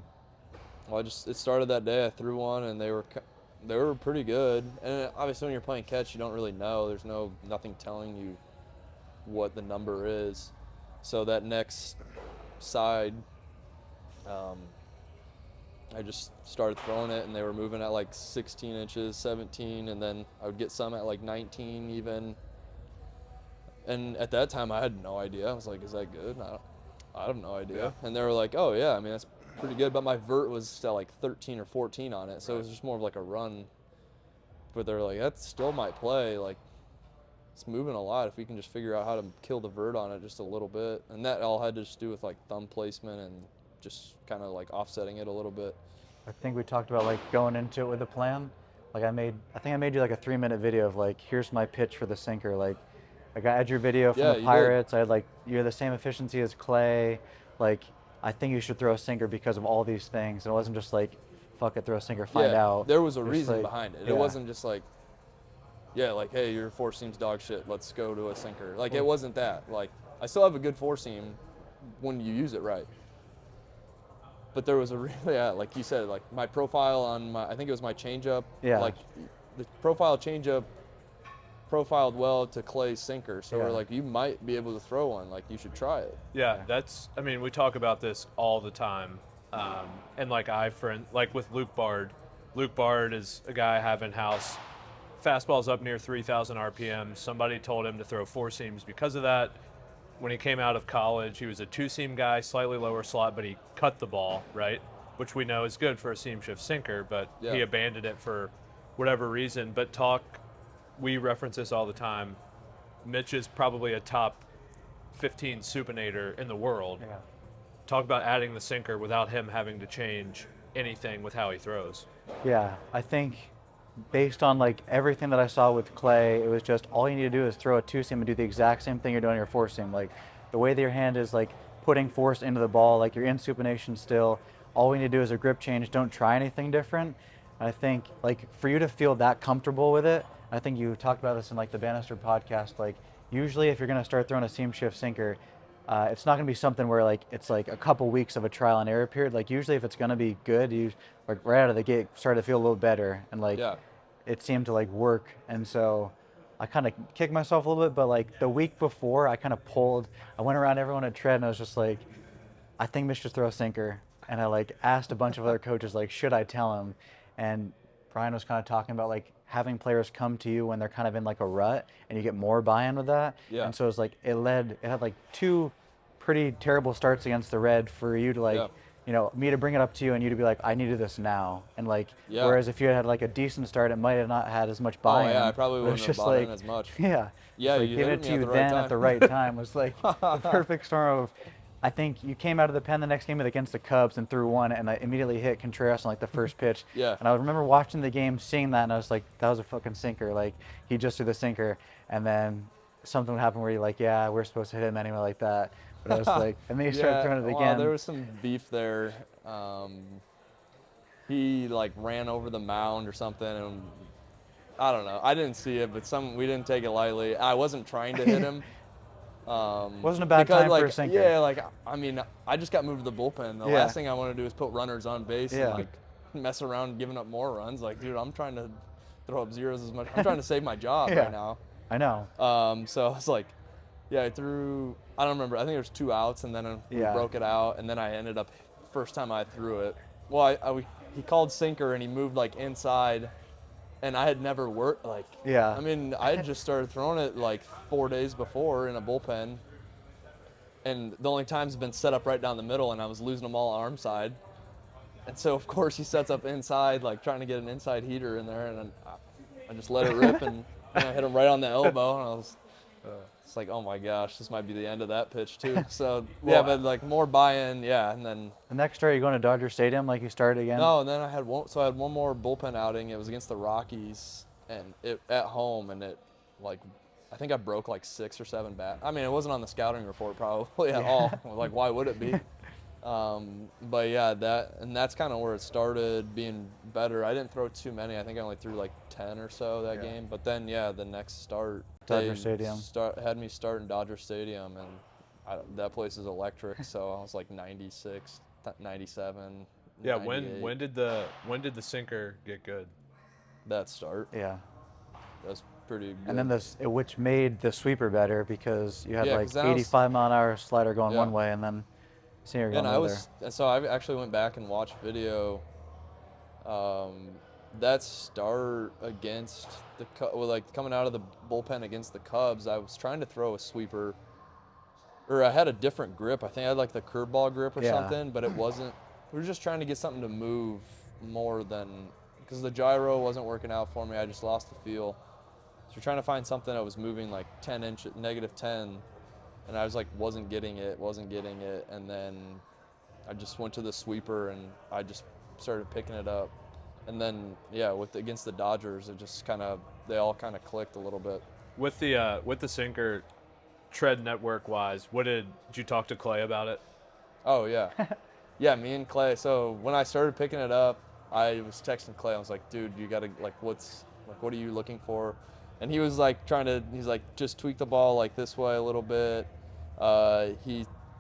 Speaker 2: Well, it started that day. I threw one, and they were pretty good. And obviously, when you're playing catch, you don't really know. There's nothing telling you what the number is. So that next side, I just started throwing it, and they were moving at like 16 inches, 17, and then I would get some at like 19 even. And at that time, I had no idea. I was like, is that good? I have no idea.
Speaker 1: Yeah.
Speaker 2: And they were like, oh yeah, I mean, that's pretty good. But my vert was still like 13 or 14 on it, so it was just more of like a run. But they're like, that still might play. Like, it's moving a lot if we can just figure out how to kill the vert on it just a little bit. And that all had to just do with like thumb placement and just kind of like offsetting it a little bit.
Speaker 3: I think we talked about like going into it with a plan. Like, I think I made you like a 3-minute video of like, here's my pitch for the sinker. Like, I got your video from the Pirates. I had like, you're the same efficiency as Clay. Like, I think you should throw a sinker because of all these things. And it wasn't just like, fuck it, throw a sinker, find out.
Speaker 2: There was a reason behind it. It wasn't just like, like, hey, your 4-seam's dog shit, let's go to a sinker. Like, it wasn't that. Like, I still have a good 4-seam when you use it right. But there was like you said, like my profile on I think it was my changeup. Yeah. Like, the profile changeup profiled well to Clay's sinker. So we're like, you might be able to throw one. Like, you should try it.
Speaker 1: Yeah, I mean, we talk about this all the time. And like like with Luke Bard. Luke Bard is a guy I have in-house. Fastball's up near 3,000 RPM. Somebody told him to throw 4-seams because of that. When he came out of college, he was a 2-seam guy, slightly lower slot, but he cut the ball, right? which we know is good for a seam shift sinker, but
Speaker 2: Yeah.
Speaker 1: he abandoned it for whatever reason. But we reference this all the time. Mitch is probably a top 15 supinator in the world.
Speaker 3: Yeah.
Speaker 1: Talk about adding the sinker without him having to change anything with how he throws.
Speaker 3: Yeah, I think based on like everything that I saw with Clay, it was just all you need to do is throw a two seam and do the exact same thing you're doing on your four seam. Like the way that your hand is like putting force into the ball, like you're in supination still. All we need to do is a grip change. Don't try anything different. I think like for you to feel that comfortable with it, I think you talked about this in like the Bannister podcast. Like usually if you're going to start throwing a seam shift sinker, it's not going to be something where like it's like a couple weeks of a trial and error period. Like usually if it's going to be good, you like right out of the gate started to feel a little better and like it seemed to like work. And so I kind of kicked myself a little bit, but like the week before I went around everyone at tread and I was just like, I think Mitch should throw a sinker. And I like asked a bunch of other coaches like, should I tell him? And Brian was kind of talking about like having players come to you when they're kind of in like a rut and you get more buy-in with that.
Speaker 2: Yeah.
Speaker 3: And so it was like it had like two pretty terrible starts against the Red for you to like, you know, me to bring it up to you and you to be like, I need to do this now. And like, whereas if you had like a decent start, it might have not had as much buy-in.
Speaker 2: Oh yeah, I probably wouldn't have bought in as much.
Speaker 3: Yeah.
Speaker 2: Yeah,
Speaker 3: like,
Speaker 2: you
Speaker 3: giving
Speaker 2: hit
Speaker 3: it
Speaker 2: me
Speaker 3: to you
Speaker 2: at the
Speaker 3: then
Speaker 2: right time.
Speaker 3: at the right time was like the perfect storm of. I think you came out of the pen the next game against the Cubs and threw one, and I immediately hit Contreras on like the first pitch.
Speaker 2: Yeah.
Speaker 3: And I remember watching the game, seeing that, and I was like, that was a fucking sinker. Like he just threw the sinker, and then something would happen where you're like, yeah, we're supposed to hit him anyway like that. But I was like, and then you started throwing it again.
Speaker 2: Well, there was some beef there. He like ran over the mound or something, and I don't know. I didn't see it, but we didn't take it lightly. I wasn't trying to hit him.
Speaker 3: Wasn't a bad time
Speaker 2: like,
Speaker 3: for a sinker.
Speaker 2: Yeah, like I mean, I just got moved to the bullpen. The last thing I want to do is put runners on base and like mess around giving up more runs. Like, dude, I'm trying to throw up zeros as much. I'm trying to save my job right now.
Speaker 3: I know.
Speaker 2: So I was like, I threw. I don't remember. I think there was 2 outs, and then we broke it out, and then I ended up first time I threw it. Well, he called sinker, and he moved like inside. And I had never worked, like, I mean, I had just started throwing it like 4 days before in a bullpen. And the only times have been set up right down the middle, and I was losing them all arm side. And so, of course, he sets up inside, like trying to get an inside heater in there. And I just let it rip, and I hit him right on the elbow. And I was, it's like, oh my gosh, this might be the end of that pitch too. So, but like more buy-in, and then.
Speaker 3: The next start, you going to Dodger Stadium like you started again?
Speaker 2: No, and then I had one more bullpen outing. It was against the Rockies and at home, and it like I think I broke like 6 or 7 bats. I mean, it wasn't on the scouting report probably at all. Like, why would it be? But yeah, that's kind of where it started being better. I didn't throw too many. I think I only threw like 10 or so that game. But then the next start,
Speaker 3: Dodger Stadium
Speaker 2: had me start in Dodger Stadium, and that place is electric. So I was like 96, 97.
Speaker 1: Yeah, when did the sinker get good?
Speaker 2: That start.
Speaker 3: Yeah.
Speaker 2: That's pretty good.
Speaker 3: And then which made the sweeper better because you had like 85 mile an hour slider going one way and then sinker going the other.
Speaker 2: And so I actually went back and watched video. That start against coming out of the bullpen against the Cubs, I was trying to throw a sweeper, or I had a different grip. I think I had like the curveball grip or something, but it wasn't. We were just trying to get something to move more than, because the gyro wasn't working out for me. I just lost the feel. So we're trying to find something that was moving like 10 inches, -10, and I was like wasn't getting it, and then I just went to the sweeper and I just started picking it up. And then against the Dodgers, it just they all kind of clicked a little bit.
Speaker 1: With the sinker, tread network wise, did you talk to Clay about it?
Speaker 2: Oh yeah, yeah, me and Clay. So when I started picking it up, I was texting Clay. I was like, dude, you gotta what are you looking for? And he was like he's like, just tweak the ball like this way a little bit.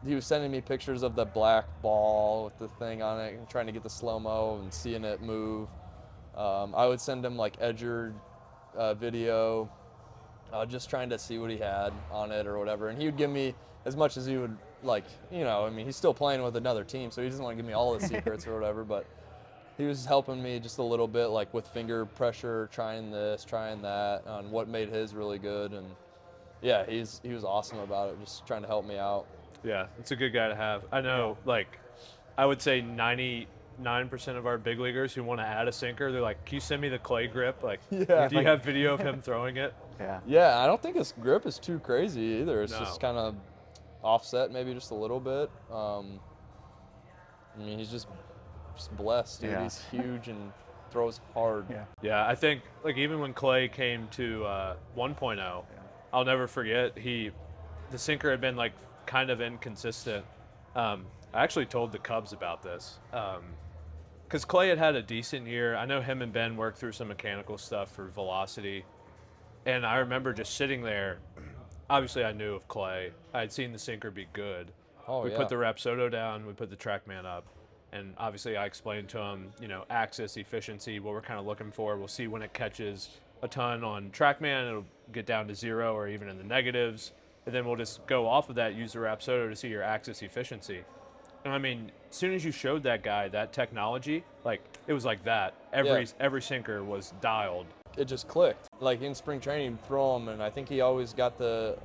Speaker 2: He was sending me pictures of the black ball with the thing on it and trying to get the slow-mo and seeing it move. I would send him like edger video, just trying to see what he had on it or whatever. And he would give me as much as he would like, I mean, he's still playing with another team, so he doesn't want to give me all the secrets or whatever, but he was helping me just a little bit, like with finger pressure, trying this, trying that, on what made his really good. And yeah, he was awesome about it, just trying to help me out.
Speaker 1: Yeah, it's a good guy to have. I know, like, I would say 90% 99% of our big leaguers who want to add a sinker, they're like, "Can you send me the Clay grip? Like,
Speaker 2: Yeah.
Speaker 1: do you have video of him throwing it?"
Speaker 3: Yeah.
Speaker 2: Yeah, I don't think his grip is too crazy either. It's
Speaker 1: No.
Speaker 2: just kind of offset maybe just a little bit. I mean, he's just blessed, dude.
Speaker 3: Yeah.
Speaker 2: He's huge and throws hard.
Speaker 3: Yeah.
Speaker 1: Yeah, I think like even when Clay came to 1.0, I'll never forget the sinker had been like kind of inconsistent. I actually told the Cubs about this because Clay had a decent year. I know him and Ben worked through some mechanical stuff for velocity, and I remember just sitting there. Obviously, I knew of Clay. I had seen the sinker be good.
Speaker 2: Oh,
Speaker 1: We
Speaker 2: yeah.
Speaker 1: put the Rapsodo down. We put the TrackMan up. And obviously, I explained to him, axis, efficiency, what we're kind of looking for. We'll see when it catches a ton on TrackMan, it'll get down to 0 or even in the negatives. And then we'll just go off of that, use the Rapsodo to see your axis efficiency. And I mean, as soon as you showed that guy that technology, like it was like that. Every sinker was dialed.
Speaker 2: It just clicked. Like in spring training, throw him, and I think he always got the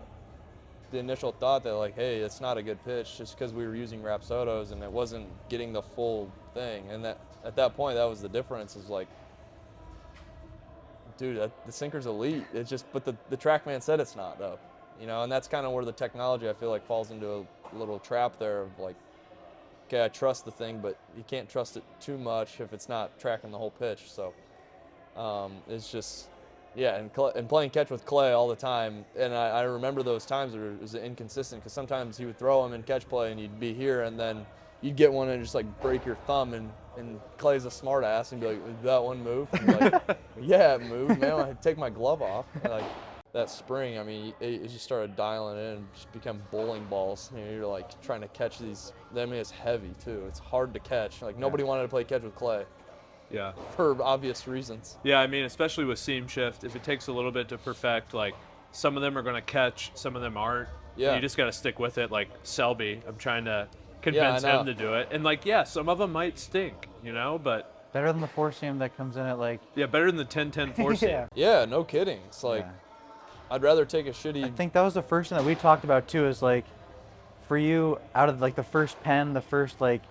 Speaker 2: initial thought that like, hey, it's not a good pitch just because we were using Rapsodos and it wasn't getting the full thing. And that at that point, that was the difference. Is like, dude, the sinker's elite. It's just, but the TrackMan said it's not though, and that's kind of where the technology I feel like falls into a little trap there of like, okay, I trust the thing, but you can't trust it too much if it's not tracking the whole pitch. So it's just. Yeah, and playing catch with Clay all the time, and I remember those times where it was inconsistent because sometimes he would throw him in catch play and you'd be here and then you'd get one and just like break your thumb and Clay's a smart ass and be like, "Did that one move?" And like, yeah, it moved, man. I take my glove off. And like that spring, I mean, it just started dialing in and just become bowling balls. You're like trying to catch these. I mean, it's heavy too. It's hard to catch. Like nobody wanted to play catch with Clay.
Speaker 1: Yeah.
Speaker 2: For obvious reasons.
Speaker 1: Yeah, I mean, especially with seam shift, if it takes a little bit to perfect, like some of them are going to catch, some of them aren't.
Speaker 2: Yeah.
Speaker 1: You just got to stick with it. Like Selby, I'm trying to convince him to do it. And like, yeah, some of them might stink, but.
Speaker 3: Better than the four seam that comes in at like.
Speaker 1: Yeah, better than the 10-10 four seam.
Speaker 3: Yeah.
Speaker 2: Yeah, no kidding. It's like, I'd rather take a shitty.
Speaker 3: I think that was the first thing that we talked about too. Is like, for you, out of like the first pen, the first like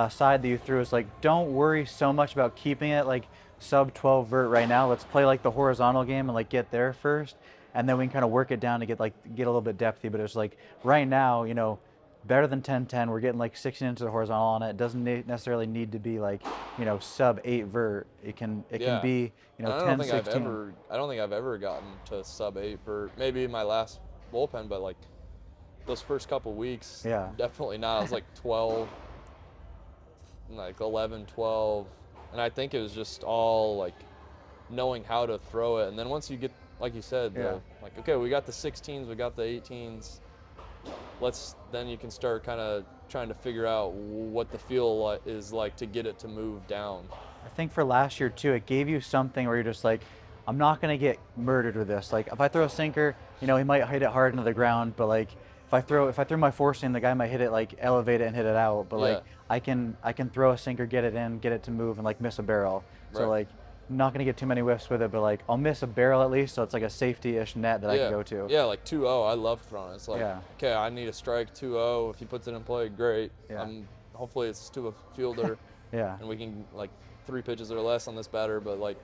Speaker 3: side that you threw, is like, don't worry so much about keeping it like sub 12 vert right now. Let's play like the horizontal game and like get there first, and then we can kind of work it down to get a little bit depthy. But it's like right now, better than 10-10. We're getting like 16 inches of horizontal on it. It doesn't necessarily need to be like sub 8 vert. It can be 10, 16.
Speaker 2: I don't think I've ever gotten to sub 8 vert. Maybe in my last bullpen, but like those first couple weeks, definitely not. I was like 12. Like 11, 12, and I think it was just all like knowing how to throw it. And then once you get, like you said, like, okay, we got the 16s, we got the 18s. Then you can start kind of trying to figure out what the feel is like to get it to move down.
Speaker 3: I think for last year too, it gave you something where you're just like, I'm not gonna get murdered with this. Like if I throw a sinker, he might hit it hard into the ground, but like if I throw my four seam, the guy might hit it, like elevate it and hit it out. But like I can throw a sinker, get it in, get it to move, and like miss a barrel.
Speaker 2: Right.
Speaker 3: So like I'm not gonna get too many whiffs with it, but like I'll miss a barrel at least, so it's like a safety-ish net that I can go to.
Speaker 2: Yeah, like 2-0, I love throwing it. It's like, okay, I need a strike 2-0. If he puts it in play, great. Hopefully it's to a fielder. And we can like 3 pitches or less on this batter, but like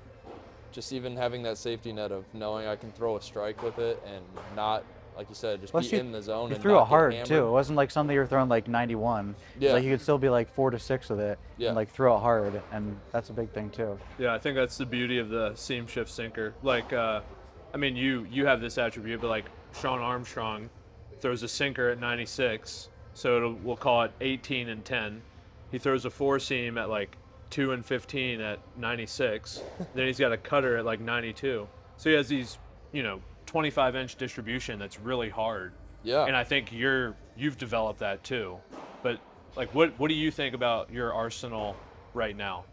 Speaker 2: just even having that safety net of knowing I can throw a strike with it and not, like you said, just be in the zone.
Speaker 3: You
Speaker 2: and
Speaker 3: threw
Speaker 2: not
Speaker 3: it hard
Speaker 2: get
Speaker 3: too. It wasn't like something you were throwing like 91.
Speaker 2: Yeah.
Speaker 3: Like you could still be like 4 to 6 with it and like throw it hard, and that's a big thing too.
Speaker 1: Yeah, I think that's the beauty of the seam shift sinker. Like, I mean, you have this attribute, but like Sean Armstrong throws a sinker at 96, so we'll call it 18 and 10. He throws a four seam at like 2 and 15 at 96. Then he's got a cutter at like 92. So he has these, 25-inch distribution that's really hard.
Speaker 2: Yeah.
Speaker 1: And I think you've developed that too. But like, what do you think about your arsenal right now?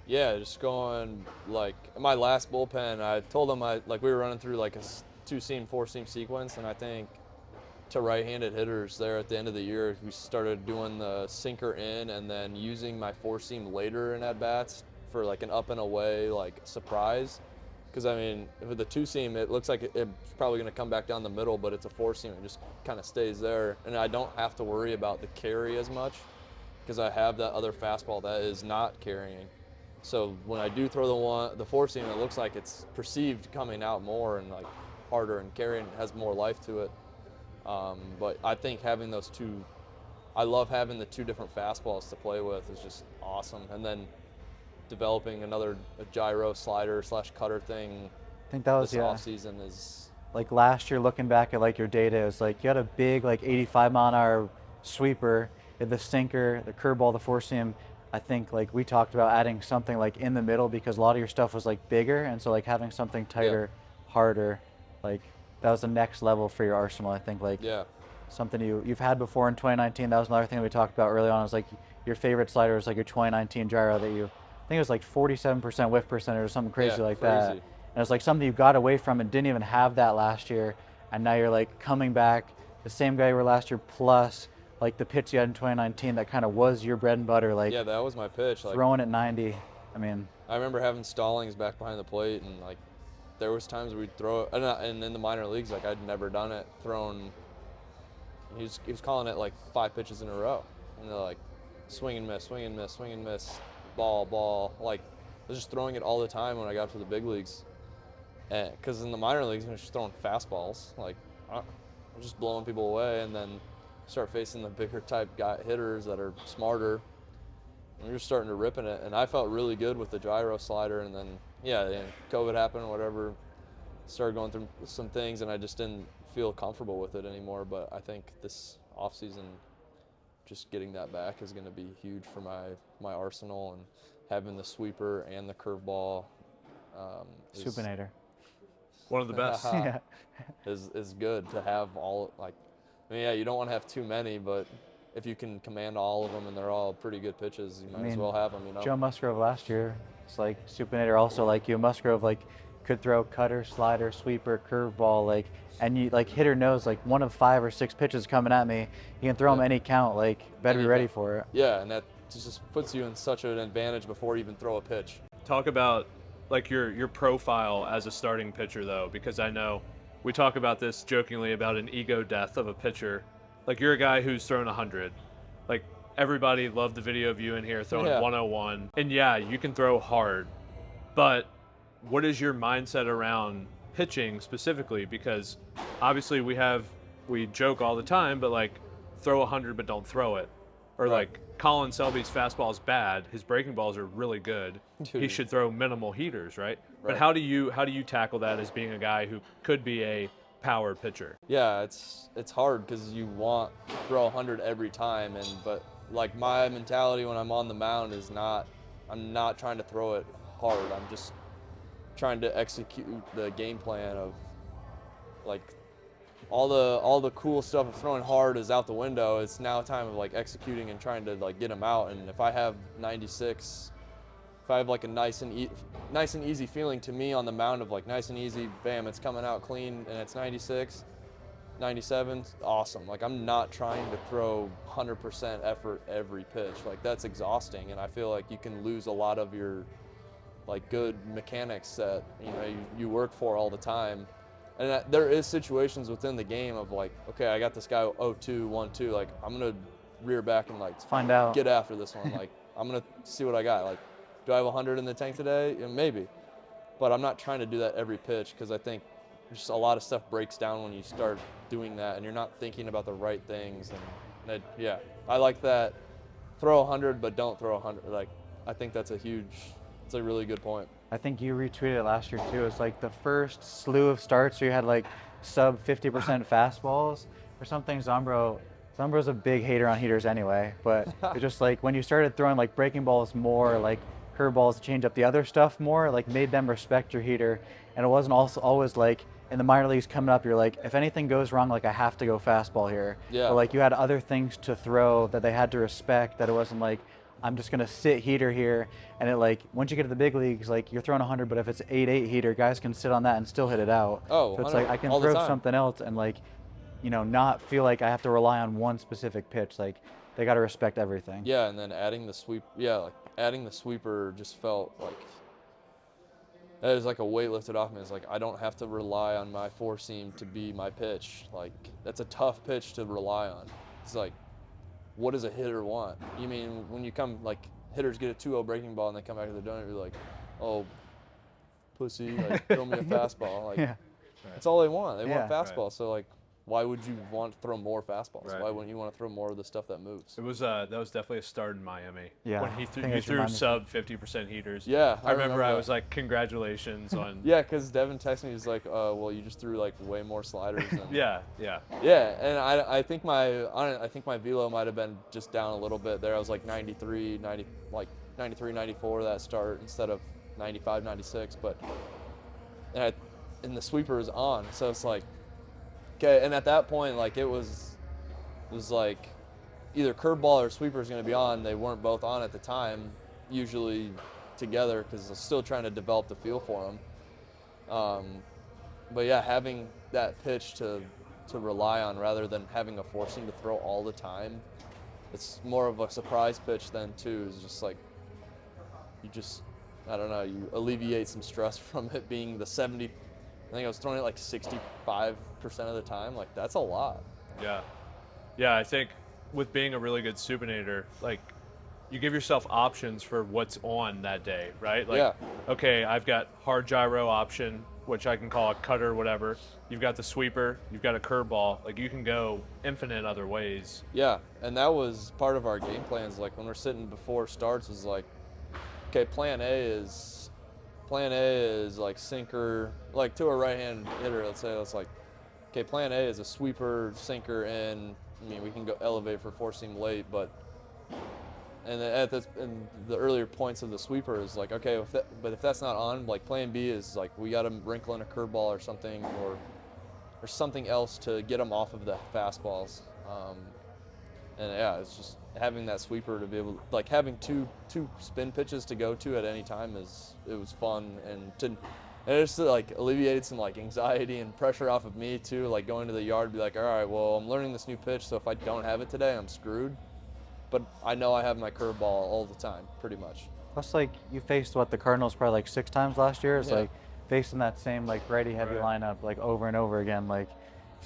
Speaker 2: Yeah, just going like my last bullpen, I told them we were running through like a 2-seam, 4-seam sequence, and I think to right-handed hitters there at the end of the year, we started doing the sinker in and then using my 4-seam later in at-bats for like an up and away like surprise. Because I mean, with the 2-seam, it looks like it's probably going to come back down the middle, but it's a 4-seam. It just kind of stays there, and I don't have to worry about the carry as much. because I have that other fastball that is not carrying. So when I do throw the four seam, it looks like it's perceived coming out more and like harder and carrying, has more life to it. But I think having those two, I love having the two different fastballs to play with is just awesome. And then developing a gyro slider / cutter thing.
Speaker 3: I think that was
Speaker 2: this off season is
Speaker 3: like last year. Looking back at like your data, it was like you had a big like 85-mile-an-hour sweeper, you had the sinker, the curveball, the four seam. I think like we talked about adding something like in the middle because a lot of your stuff was like bigger, and so like having something tighter, harder, like that was the next level for your arsenal. I think like something you've had before in 2019. That was another thing that we talked about early on. Is like your favorite slider was like your 2019 gyro that I think it was like 47% whiff percentage or something crazy like that. And it's like something you got away from and didn't even have that last year, and now you're like coming back the same guy you were last year plus like the pitch you had in 2019 that kind of was your bread and butter. Like
Speaker 2: that was my pitch.
Speaker 3: Throwing at 90. I mean,
Speaker 2: I remember having Stallings back behind the plate, and like there was times we'd throw it, and in the minor leagues, like I'd never done it. He was calling it like 5 pitches in a row, and they're like swing and miss, swing and miss, swing and miss, ball. Like I was just throwing it all the time when I got to the big leagues, because in the minor leagues I was just throwing fastballs. Like I was just blowing people away, and then start facing the bigger type hitters that are smarter, and you're starting to rip in it. And I felt really good with the gyro slider, and then COVID happened, whatever, started going through some things, and I just didn't feel comfortable with it anymore. But I think this off season, just getting that back is going to be huge for my arsenal, and having the sweeper and the curveball
Speaker 3: Supinator,
Speaker 1: one of the best.
Speaker 2: is good to have all. Like, I mean, you don't want to have too many, but if you can command all of them and they're all pretty good pitches, you might as well have them.
Speaker 3: Joe Musgrove last year, it's like Supinator also. Like Musgrove like could throw cutter, slider, sweeper, curveball, like, and you like hitter knows like one of 5 or 6 pitches coming at me, you can throw them any count. Like better be ready for it.
Speaker 2: Yeah, and that just puts you in such an advantage before you even throw a pitch.
Speaker 1: Talk about like your profile as a starting pitcher though, because I know we talk about this jokingly about an ego death of a pitcher. Like you're a guy who's thrown 100. Like everybody loved the video of you in here throwing 101. And you can throw hard, but what is your mindset around pitching specifically? Because obviously we joke all the time, but like throw 100 but don't throw it. Or like Colin Selby's fastball is bad. His breaking balls are really good. He should throw minimal heaters, right? But how do you tackle that as being a guy who could be a power pitcher?
Speaker 2: Yeah, it's hard because you want to throw 100 every time, but like my mentality when I'm on the mound is I'm not trying to throw it hard. I'm just trying to execute the game plan of like all the cool stuff of throwing hard is out the window. It's now time of like executing and trying to like get them out. And if I have 96, if I have like a nice and easy feeling to me on the mound of like nice and easy, bam, it's coming out clean and it's 96, 97, awesome. Like I'm not trying to throw 100% effort every pitch. Like that's exhausting, and I feel like you can lose a lot of your like good mechanics that you work for all the time. And there is situations within the game of like, okay, I got this guy 0-2, 1-2. Like I'm gonna rear back and like
Speaker 3: find out,
Speaker 2: get after this one. Like I'm gonna see what I got. Like, do I have 100 in the tank today? Yeah, maybe, but I'm not trying to do that every pitch because I think just a lot of stuff breaks down when you start doing that and you're not thinking about the right things. And I like that. Throw 100, but don't throw 100. Like I think that's a really good point.
Speaker 3: I think you retweeted it last year too. It's like the first slew of starts where you had like sub 50% fastballs or something. Zombro's a big hater on heaters anyway, but it's just like when you started throwing like breaking balls more, like curveballs, change up the other stuff more, like made them respect your heater. And it wasn't also always like in the minor leagues coming up, you're like, if anything goes wrong, like I have to go fastball here.
Speaker 2: Yeah.
Speaker 3: But like you had other things to throw that they had to respect, that it wasn't like, I'm just gonna sit heater here, and it like once you get to the big leagues, like you're throwing 100, but if it's 8-8 heater, guys can sit on that and still hit it out.
Speaker 2: Oh,
Speaker 3: so it's like I can throw something else and like, not feel like I have to rely on one specific pitch. Like they got to respect everything.
Speaker 2: Yeah, and then adding the sweep. Yeah, like adding the sweeper just felt like that was like a weight lifted off me. It's like I don't have to rely on my four seam to be my pitch. Like that's a tough pitch to rely on. It's like what does a hitter want? You mean when you come, like, hitters get a 2-0 breaking ball and they come back to the donut, you're like, oh, pussy, like, throw me a fastball. Like, that's all they want. They want fastball. So, like, why would you want to throw more fastballs? Why wouldn't you want to throw more of the stuff that moves?
Speaker 1: It was that was definitely a start in Miami.
Speaker 3: Yeah,
Speaker 1: when he threw sub 50% heaters.
Speaker 2: Yeah,
Speaker 1: I remember I was like, congratulations on.
Speaker 2: Yeah, because Devin texted me. He's like, well, you just through like way more sliders. Than...
Speaker 1: yeah.
Speaker 2: And I think my velo might have been just down a little bit there. I was like 93, 94 that start instead of 95, 96. But and the sweeper is on, so it's like. Okay, and at that point, like, it was like either curveball or sweeper is going to be on. They weren't both on at the time, usually together, because I was still trying to develop the feel for them. But yeah, having that pitch to rely on rather than having a forcing to throw all the time, it's more of a surprise pitch then too. It's just like I don't know, you alleviate some stress from it being the 70. I think I was throwing it like 65% of the time. Like, that's a lot.
Speaker 1: Yeah, I think with being a really good supinator, like, you give yourself options for what's on that day, right? Like, okay, I've got hard gyro option, which I can call a cutter, whatever. You've got the sweeper, you've got a curveball. Like, you can go infinite other ways.
Speaker 2: Yeah, and that was part of our game plans. Like, when we're sitting before starts, is like, okay, plan A is like sinker, like to a right-hand hitter. Let's say it's like, okay, plan A is a sweeper, sinker, and I mean we can go elevate for four seam late, but and in the earlier points of the sweeper is like, okay, but if that's not on, like plan B is like we got to wrinkle in a curveball or something, or something else to get them off of the fastballs. And yeah, it's just having that sweeper to be able, like having two spin pitches to go to at any time it was fun, and it just like alleviated some like anxiety and pressure off of me too. Like going to the yard, be like, all right, well I'm learning this new pitch, so if I don't have it today, I'm screwed. But I know I have my curveball all the time, pretty much.
Speaker 3: Plus, like you faced the Cardinals probably like 6 times last year. It's like facing that same like righty heavy lineup like over and over again. Like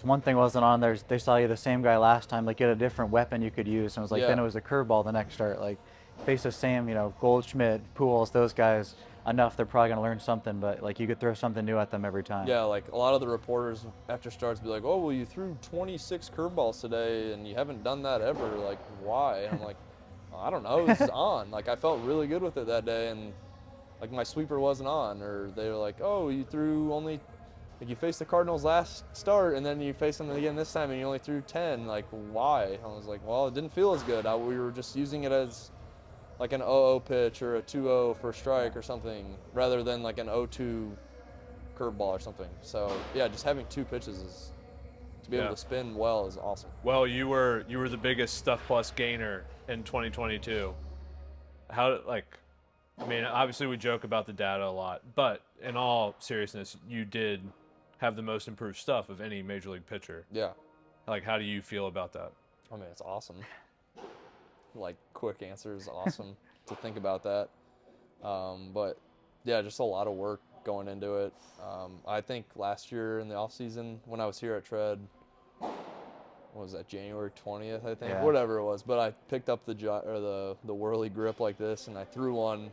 Speaker 3: one thing wasn't on there. They saw you the same guy last time. Like get a different weapon you could use. And it was like then it was a curveball the next start. Like face the same, Goldschmidt, Pujols, those guys enough. They're probably gonna learn something. But like you could throw something new at them every time.
Speaker 2: Yeah, like a lot of the reporters after starts be like, oh well, you threw 26 curveballs today and you haven't done that ever. Like why? And I'm like, I don't know. This is on. Like I felt really good with it that day, and like my sweeper wasn't on, or they were like, oh, you threw only. Like you faced the Cardinals last start, and then you faced them again this time, and you only threw 10. Like, why? I was like, well, it didn't feel as good. We were just using it as like an 0-0 pitch or a 2-0 for a strike or something, rather than like an 0-2 curveball or something. So yeah, just having 2 pitches to be able to spin well is awesome.
Speaker 1: Well, you were the biggest stuff plus gainer in 2022. I mean, obviously we joke about the data a lot, but in all seriousness, you did have the most improved stuff of any major league pitcher.
Speaker 2: Yeah.
Speaker 1: Like, how do you feel about that?
Speaker 2: I mean, it's awesome. Like, quick answer is awesome to think about that. But yeah, just a lot of work going into it. I think last year in the off season when I was here at Tread, what was that, January 20th, I think, whatever it was. But I picked up the whirly grip like this, and I threw one.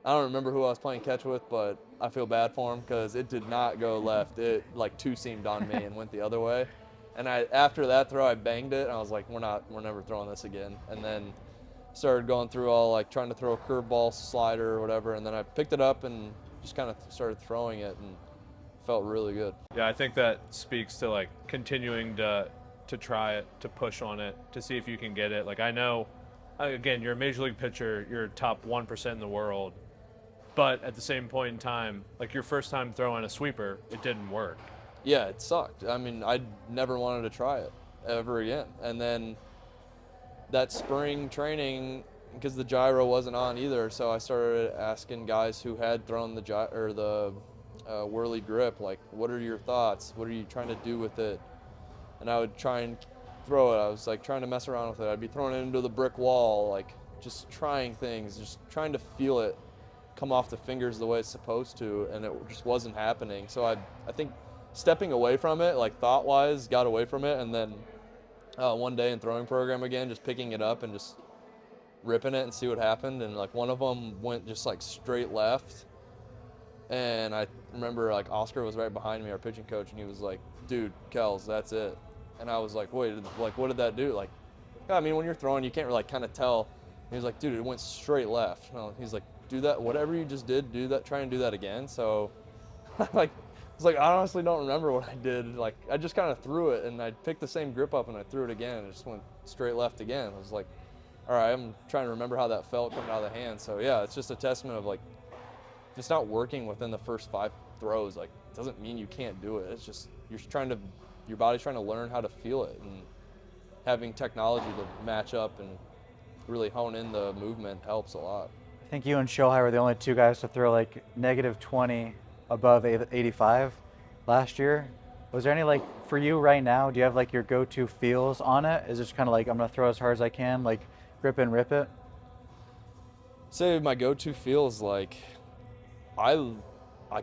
Speaker 2: I don't remember who I was playing catch with, but I feel bad for him because it did not go left. It like 2-seamed on me and went the other way. And after that throw, I banged it, and I was like, we're never throwing this again. And then started going through all like trying to throw a curveball, slider, or whatever. And then I picked it up and just kind of started throwing it, and felt really good.
Speaker 1: Yeah, I think that speaks to like continuing to try it, to push on it, to see if you can get it. Like I know, again, you're a major league pitcher, you're top 1% in the world. But at the same point in time, like your first time throwing a sweeper, it didn't work.
Speaker 2: Yeah, it sucked. I mean, I never wanted to try it ever again. And then that spring training, because the gyro wasn't on either, so I started asking guys who had thrown the whirly grip, like, what are your thoughts? What are you trying to do with it? And I would try and throw it. I was like trying to mess around with it. I'd be throwing it into the brick wall, like just trying things, just trying to feel it come off the fingers the way it's supposed to, and it just wasn't happening. So I think stepping away from it, like thought-wise, got away from it, and then one day in throwing program again, just picking it up and just ripping it and see what happened. And like one of them went just like straight left. And I remember like Oscar was right behind me, our pitching coach, and he was like, dude, Kels, that's it. And I was like, wait, like what did that do? Like, yeah, I mean, when you're throwing, you can't really like kind of tell. He was like, dude, it went straight left. He's like, do that, whatever you just did, do that, try and do that again. So like, I was like, I honestly don't remember what I did. Like, I just kind of threw it, and I picked the same grip up, and I threw it again, and it just went straight left again. I was like, all right, I'm trying to remember how that felt coming out of the hand. So yeah, it's just a testament of like, if it's not working within the first 5 throws, like, it doesn't mean you can't do it. It's just your body's trying to learn how to feel it, and having technology to match up and really hone in the movement helps a lot.
Speaker 3: I think you and Shohei were the only 2 guys to throw like -20 above 85 last year. Was there any, like, for you right now, do you have like your go-to feels on it? Is it just kind of like, I'm gonna throw as hard as I can, like grip and rip it?
Speaker 2: Say my go-to feel is like, I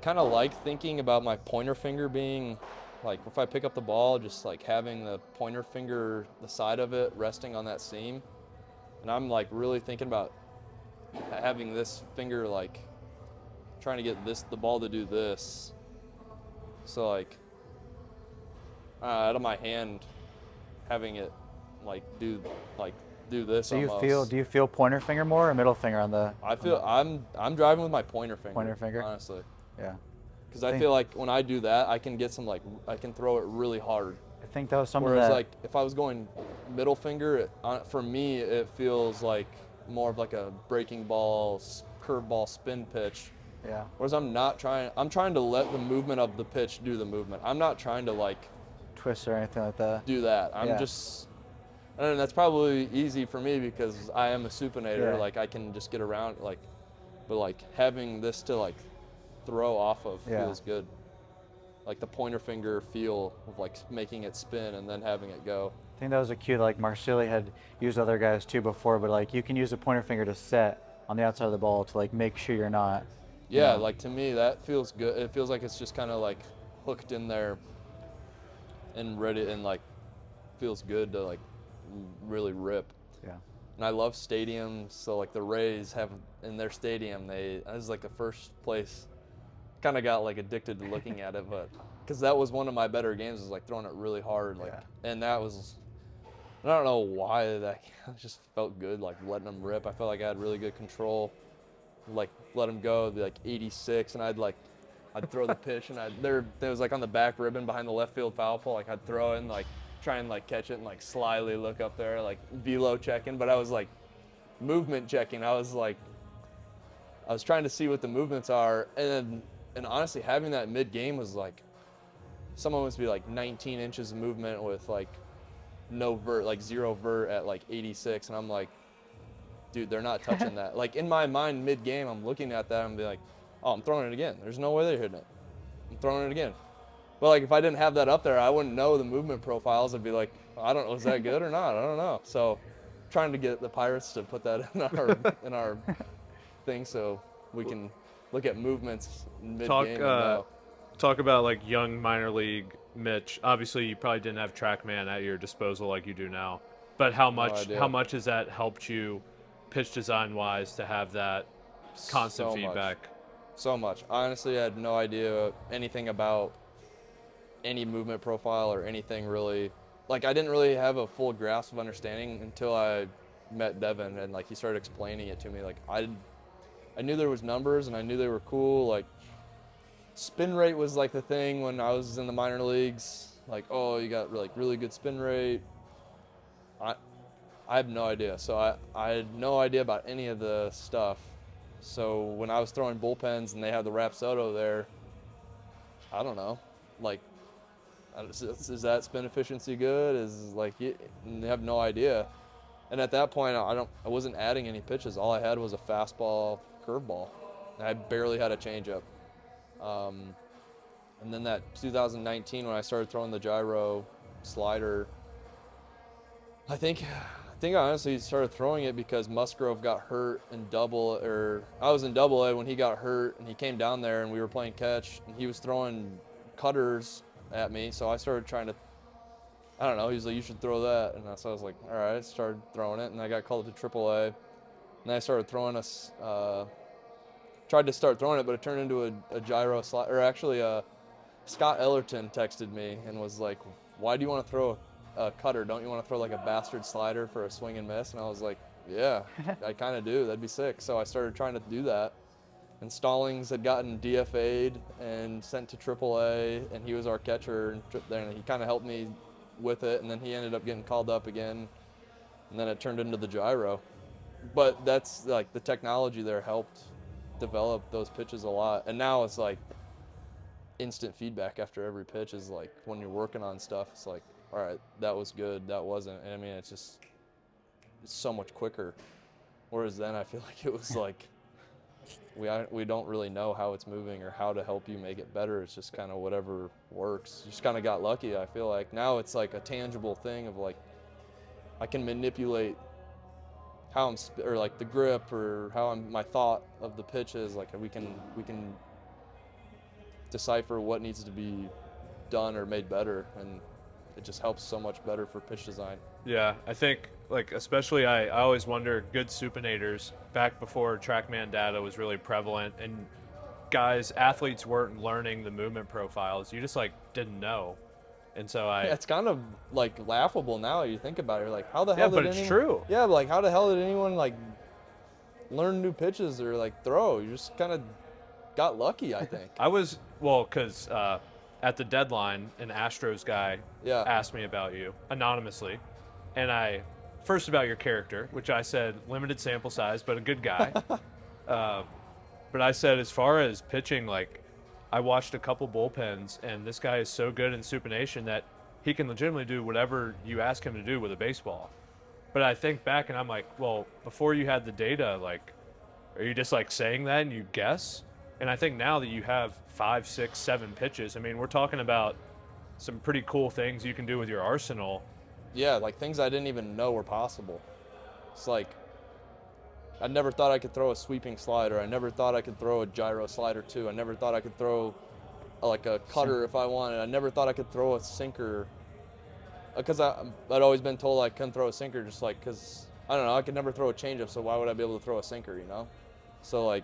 Speaker 2: kind of like thinking about my pointer finger being, like, if I pick up the ball, just like having the pointer finger, the side of it resting on that seam. And I'm like really thinking about having this finger, like trying to get the ball to do this. So like out of my hand, having it like do this.
Speaker 3: So
Speaker 2: almost.
Speaker 3: do you feel pointer finger more or middle finger on the?
Speaker 2: I'm driving with my pointer finger.
Speaker 3: Pointer finger?
Speaker 2: Honestly.
Speaker 3: Yeah.
Speaker 2: Because I feel like when I do that, I can get some I can throw it really hard.
Speaker 3: I think that was something
Speaker 2: Whereas
Speaker 3: that,
Speaker 2: like if I was going middle finger, for me it feels like more of like a breaking ball, curveball, spin pitch.
Speaker 3: yeah.
Speaker 2: Whereas I'm trying to let the movement of the pitch do the movement. I'm not trying to like
Speaker 3: Twist or anything like that.
Speaker 2: do that. I'm just, and that's probably easy for me because I am a supinator.
Speaker 3: Yeah.
Speaker 2: Like I can just get around but like having this to like throw off of feels good. Like the pointer finger feel of like making it spin and then having it go.
Speaker 3: I think that was a cue that like Marsilli had used other guys too before, but like you can use a pointer finger to set on the outside of the ball to like make sure you're not.
Speaker 2: Yeah, like to me that feels good. It feels like it's just kind of like hooked in there and ready, and like feels good to like really rip.
Speaker 3: Yeah.
Speaker 2: And I love stadiums, so like the Rays have in their stadium, this is like the first place, kind of got like addicted to looking at it, but because that was one of my better games, was like throwing it really hard, like, and that was, I don't know why that just felt good, like letting them rip. I felt like I had really good control, like let them go, it'd be like 86, and I'd throw the pitch, and there was like on the back ribbon behind the left field foul pole, like I'd throw it and like try and like catch it and like slyly look up there, like velo checking, but I was like movement checking. I was trying to see what the movements are, and honestly having that mid game was like, someone must be like 19 inches of movement with like no vert, like 0 vert at like 86, and I'm like, dude, they're not touching that. Like in my mind mid game, I'm looking at that and be like, oh, I'm throwing it again. There's no way they're hitting it. I'm throwing it again. But like if I didn't have that up there, I wouldn't know the movement profiles. I'd be like, I don't know, is that good or not? I don't know. So trying to get the Pirates to put that in our thing so we can look at movements mid-game.
Speaker 1: Talk about like young minor league Mitch. Obviously, you probably didn't have TrackMan at your disposal like you do now. But how much has that helped you pitch design wise to have that constant feedback?
Speaker 2: So much. Honestly, I had no idea anything about any movement profile or anything really. Like I didn't really have a full grasp of understanding until I met Devin, and like he started explaining it to me. Like I knew there was numbers and I knew they were cool. Like spin rate was like the thing when I was in the minor leagues. Like, oh, you got like really good spin rate. I have no idea. So I had no idea about any of the stuff. So when I was throwing bullpens and they had the Rapsodo there, I don't know, like, is that spin efficiency good? Is like, you have no idea. And at that point, I wasn't adding any pitches. All I had was a fastball, curveball. And I barely had a changeup. And then that 2019 when I started throwing the gyro slider, I think I honestly started throwing it because Musgrove got hurt in I was in Double-A when he got hurt, and he came down there and we were playing catch, and he was throwing cutters at me, so I I don't know. He was like, you should throw that. And so I was like, all right. I started throwing it, and I got called to AAA. And then I started throwing tried to start throwing it, but it turned into a gyro slide. Or actually, Scott Ellerton texted me and was like, why do you want to throw a cutter? Don't you want to throw like a bastard slider for a swing and miss? And I was like, yeah, I kind of do. That'd be sick. So I started trying to do that. And Stallings had gotten DFA'd and sent to AAA, and he was our catcher. And he kind of helped me with it, and then he ended up getting called up again, and then it turned into the gyro. But that's like the technology there helped develop those pitches a lot. And now it's like instant feedback after every pitch is like when you're working on stuff, it's like, all right, that was good, that wasn't. And I mean, it's so much quicker. Whereas then I feel like it was like, we don't really know how it's moving or how to help you make it better. It's just kind of whatever works. Just kind of got lucky, I feel like. Now it's like a tangible thing of like, I can manipulate how or like the grip or how my thought of the pitch is. Like we can decipher what needs to be done or made better, and it just helps so much better for pitch design.
Speaker 1: Yeah, I think, like, especially I always wonder, good supinators, back before TrackMan data was really prevalent, and athletes weren't learning the movement profiles. You just, like, didn't know. And so
Speaker 2: Yeah, it's kind of, like, laughable now. You think about it. You're like, how the hell did
Speaker 1: but it's true.
Speaker 2: Yeah, but, like, how the hell did anyone, like, learn new pitches or, like, throw? You just kind of got lucky, I think.
Speaker 1: Because at the deadline, an Astros guy asked me about you anonymously. And first about your character, which I said limited sample size, but a good guy. But I said, as far as pitching, like, I watched a couple bullpens, and this guy is so good in supination that he can legitimately do whatever you ask him to do with a baseball. But I think back, and I'm like, well, before you had the data, like, are you just, like, saying that and you guess? And I think now that you have 5, 6, 7 pitches, I mean, we're talking about some pretty cool things you can do with your arsenal.
Speaker 2: Yeah, like things I didn't even know were possible. It's like, I never thought I could throw a sweeping slider. I never thought I could throw a gyro slider too. I never thought I could throw like a cutter if I wanted. I never thought I could throw a sinker. Because I'd always been told I couldn't throw a sinker just like, because, I don't know, I could never throw a changeup, so why would I be able to throw a sinker, you know? So like,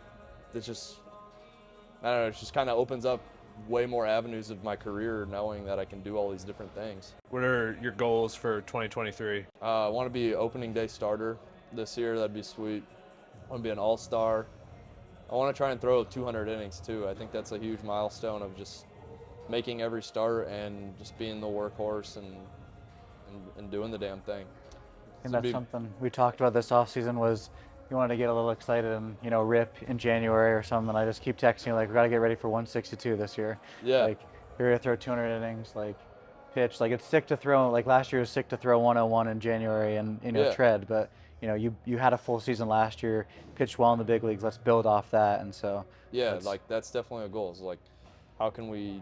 Speaker 2: it's just, I don't know, it just kind of opens up way more avenues of my career knowing that I can do all these different things.
Speaker 1: What are your goals for 2023?
Speaker 2: I want to be opening day starter this year. That'd be sweet. I want to be an all-star. I want to try and throw 200 innings too. I think that's a huge milestone of just making every start and just being the workhorse and doing the damn thing.
Speaker 3: And that's something we talked about this offseason was you wanted to get a little excited and, you know, rip in January or something. I just keep texting you, like, we got to get ready for 162 this year.
Speaker 2: Yeah.
Speaker 3: Like, you're going to throw 200 innings, like, pitch. Like, it's sick to throw, like, last year was sick to throw 101 in January and, you know, tread. But, you know, you had a full season last year, pitched well in the big leagues. Let's build off that. And so.
Speaker 2: Yeah, that's definitely a goal. It's like, how can we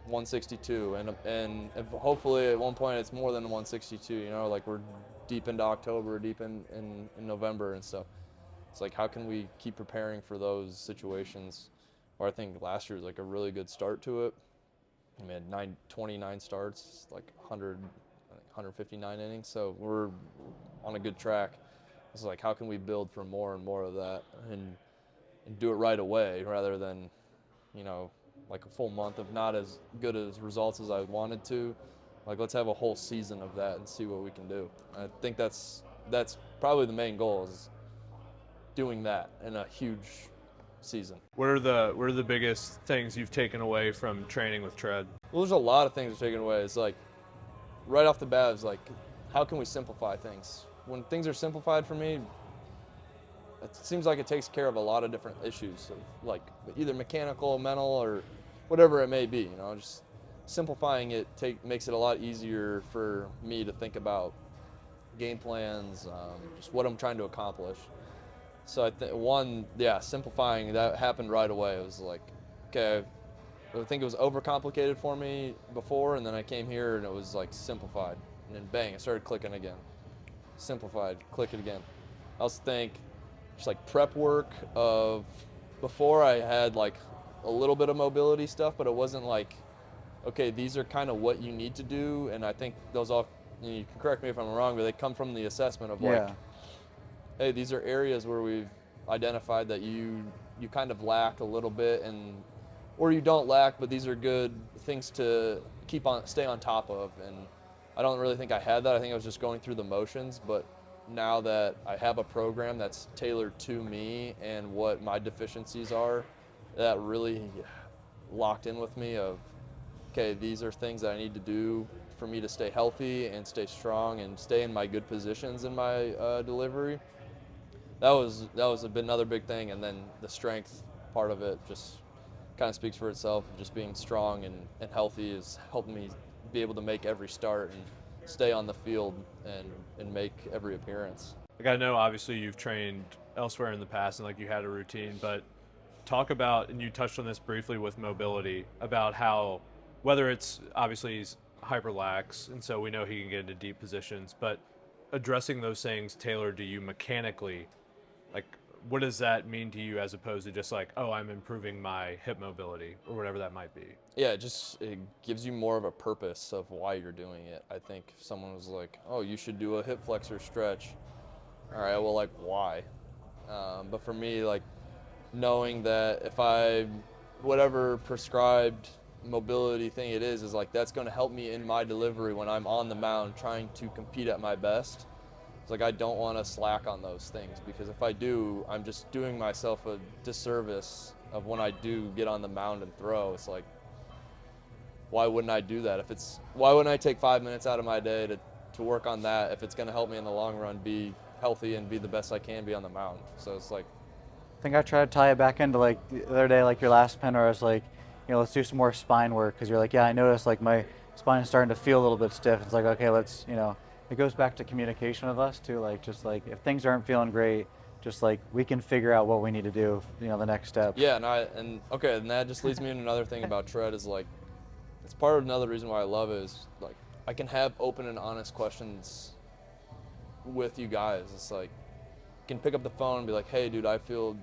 Speaker 2: 162 and if hopefully at one point it's more than 162, you know, like we're deep into October, deep in November and stuff. It's like, how can we keep preparing for those situations? Or I think last year was like a really good start to it. I mean, 29 starts, like 159 innings, so we're on a good track. It's like, how can we build for more and more of that and do it right away rather than, you know, like a full month of not as good as results as I wanted to. Like, let's have a whole season of that and see what we can do. I think that's probably the main goal, is doing that in a huge season.
Speaker 1: What are the biggest things you've taken away from training with tread?
Speaker 2: Well, there's a lot of things taken away. It's like, right off the bat, it's like, how can we simplify things? When things are simplified for me, it seems like it takes care of a lot of different issues, of like either mechanical, mental, or whatever it may be. You know, just simplifying it makes it a lot easier for me to think about game plans, just what I'm trying to accomplish. So I think simplifying that happened right away. It was like, okay, I think it was overcomplicated for me before, and then I came here and it was like simplified, and then bang, it started clicking again. Simplified, click it again. I also think just like prep work of before I had like a little bit of mobility stuff, but it wasn't like okay, these are kind of what you need to do. And I think those all, you can correct me if I'm wrong, but they come from the assessment of like, hey, these are areas where we've identified that you kind of lack a little bit, or you don't lack, but these are good things to stay on top of. And I don't really think I had that. I think I was just going through the motions, but now that I have a program that's tailored to me and what my deficiencies are, that really locked in with me of, okay, these are things that I need to do for me to stay healthy and stay strong and stay in my good positions in my delivery. That was another big thing. And then the strength part of it just kind of speaks for itself. Just being strong and healthy is helping me be able to make every start and stay on the field and make every appearance.
Speaker 1: Like, I know obviously you've trained elsewhere in the past and like you had a routine, but talk about, and you touched on this briefly with mobility, about how, whether it's obviously he's hyperlax and so we know he can get into deep positions, but addressing those things tailored to you mechanically, like what does that mean to you as opposed to just like, oh, I'm improving my hip mobility or whatever that might be?
Speaker 2: Yeah, it gives you more of a purpose of why you're doing it. I think if someone was like, oh, you should do a hip flexor stretch. All right, well, like, why? But for me, like, knowing that if whatever prescribed mobility thing it is like, that's going to help me in my delivery when I'm on the mound trying to compete at my best. It's like, I don't want to slack on those things, because if I do, I'm just doing myself a disservice of when I do get on the mound and throw. It's like, why wouldn't I do that? Why wouldn't I take 5 minutes out of my day to work on that if it's going to help me in the long run be healthy and be the best I can be on the mound? So it's like,
Speaker 3: I think I tried to tie it back into like the other day, like your last pen, where I was like, let's do some more spine work, because you're like, yeah, I noticed like my spine is starting to feel a little bit stiff. It's like, okay, let's, it goes back to communication with us too, like just like if things aren't feeling great, just like we can figure out what we need to do, the next step.
Speaker 2: Yeah, and that just leads me to another thing about tread is like, it's part of another reason why I love it is like I can have open and honest questions with you guys. It's like, I can pick up the phone and be like, hey dude, I feel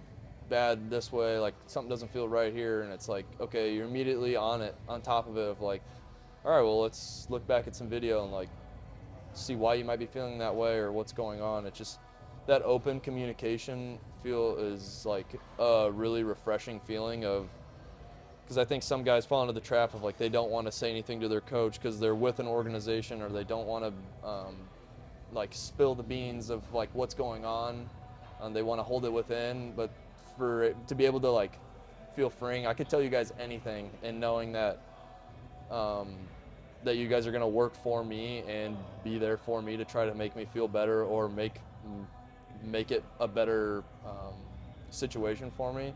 Speaker 2: bad this way, like something doesn't feel right here, and it's like, okay, you're immediately on top of it of like, all right, well, let's look back at some video and like see why you might be feeling that way or what's going on. It's just that open communication feel is like a really refreshing feeling of, because I think some guys fall into the trap of like they don't want to say anything to their coach because they're with an organization, or they don't want to like spill the beans of like what's going on, and they want to hold it within. But for it to be able to like feel freeing, I could tell you guys anything, and knowing that that you guys are going to work for me and be there for me to try to make me feel better or make it a better situation for me.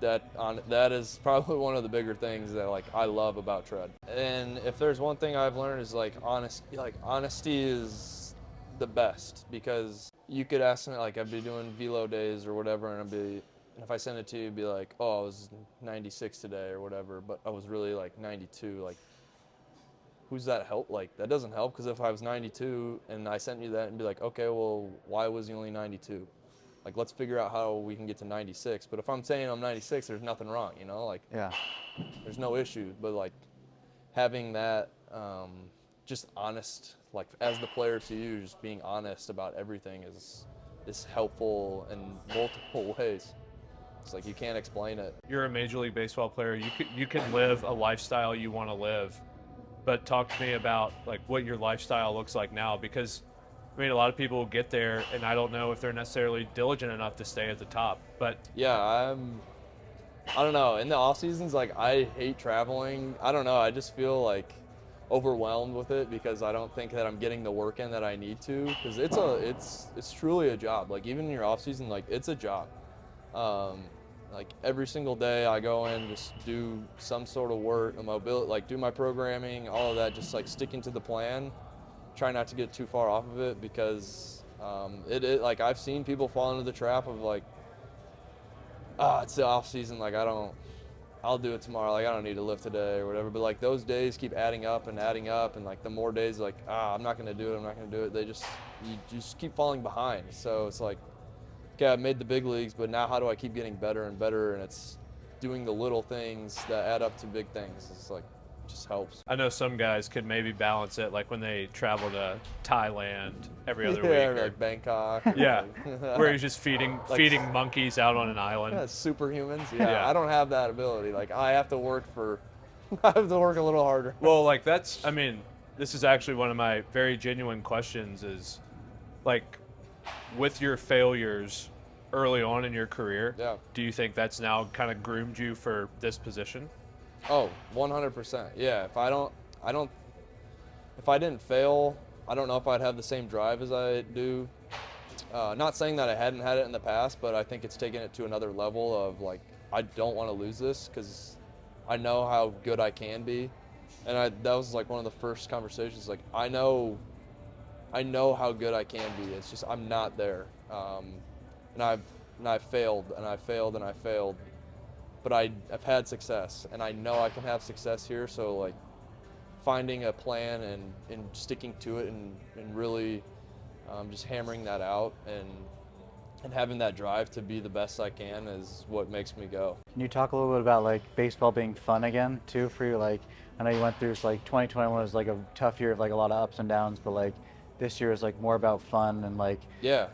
Speaker 2: That is probably one of the bigger things that like I love about tread. And if there's one thing I've learned is like honesty is the best, because you could ask me, like I'd be doing velo days or whatever, and if I send it to you, it'd be like, oh, I was 96 today or whatever, but I was really like 92. Like, who's that help? Like, that doesn't help, because if I was 92 and I sent you that and be like, okay, well, why was he only 92? Like, let's figure out how we can get to 96. But if I'm saying I'm 96, there's nothing wrong, like,
Speaker 3: yeah,
Speaker 2: there's no issue. But like having that just honest, like as the player to you, just being honest about everything is helpful in multiple ways. It's like, you can't explain it.
Speaker 1: You're a Major League Baseball player. You can live a lifestyle you want to live, but talk to me about like what your lifestyle looks like now, because I mean, a lot of people get there, and I don't know if they're necessarily diligent enough to stay at the top. But
Speaker 2: yeah, I don't know. In the off seasons, like I hate traveling. I don't know. I just feel like overwhelmed with it, because I don't think that I'm getting the work in that I need to. Because it's truly a job. Like even in your off season, like it's a job. Like every single day I go in, just do some sort of work, mobility, like do my programming, all of that, just like sticking to the plan. Try not to get too far off of it, because like I've seen people fall into the trap of like, it's the off season, like I'll do it tomorrow, like I don't need to lift today or whatever. But like those days keep adding up, and like the more days like, I'm not gonna do it, you just keep falling behind. So it's like, okay, I made the big leagues, but now how do I keep getting better and better? And it's doing the little things that add up to big things. It's like just just helps.
Speaker 1: I know some guys could maybe balance it, like when they travel to Thailand every other
Speaker 2: Yeah,
Speaker 1: week.
Speaker 2: like Bangkok.
Speaker 1: Yeah, where he's just feeding monkeys out on an island.
Speaker 2: Yeah, superhumans. Yeah,
Speaker 1: Yeah.
Speaker 2: I don't have that ability. Like I have to work I have to work a little harder.
Speaker 1: Well, like I mean, this is actually one of my very genuine questions is, like, with your failures early on in your career,
Speaker 2: Yeah.
Speaker 1: do you think that's now kind of groomed you for this position?
Speaker 2: Oh, 100%. Yeah, if I didn't fail, I don't know if I'd have the same drive as I do. Not saying that I hadn't had it in the past, but I think it's taken it to another level of like, I don't want to lose this because I know how good I can be. And that was like one of the first conversations. Like, I know how good I can be. It's just, I'm not there. And I've failed and I failed and I failed, but I've had success and I know I can have success here. So like finding a plan and sticking to it and really just hammering that out and having that drive to be the best I can is what makes me go.
Speaker 3: Can you talk a little bit about like baseball being fun again too for you? Like, I know you went through like 2021 was like a tough year of like a lot of ups and downs, but like this year is like more about fun and like.
Speaker 2: Yeah.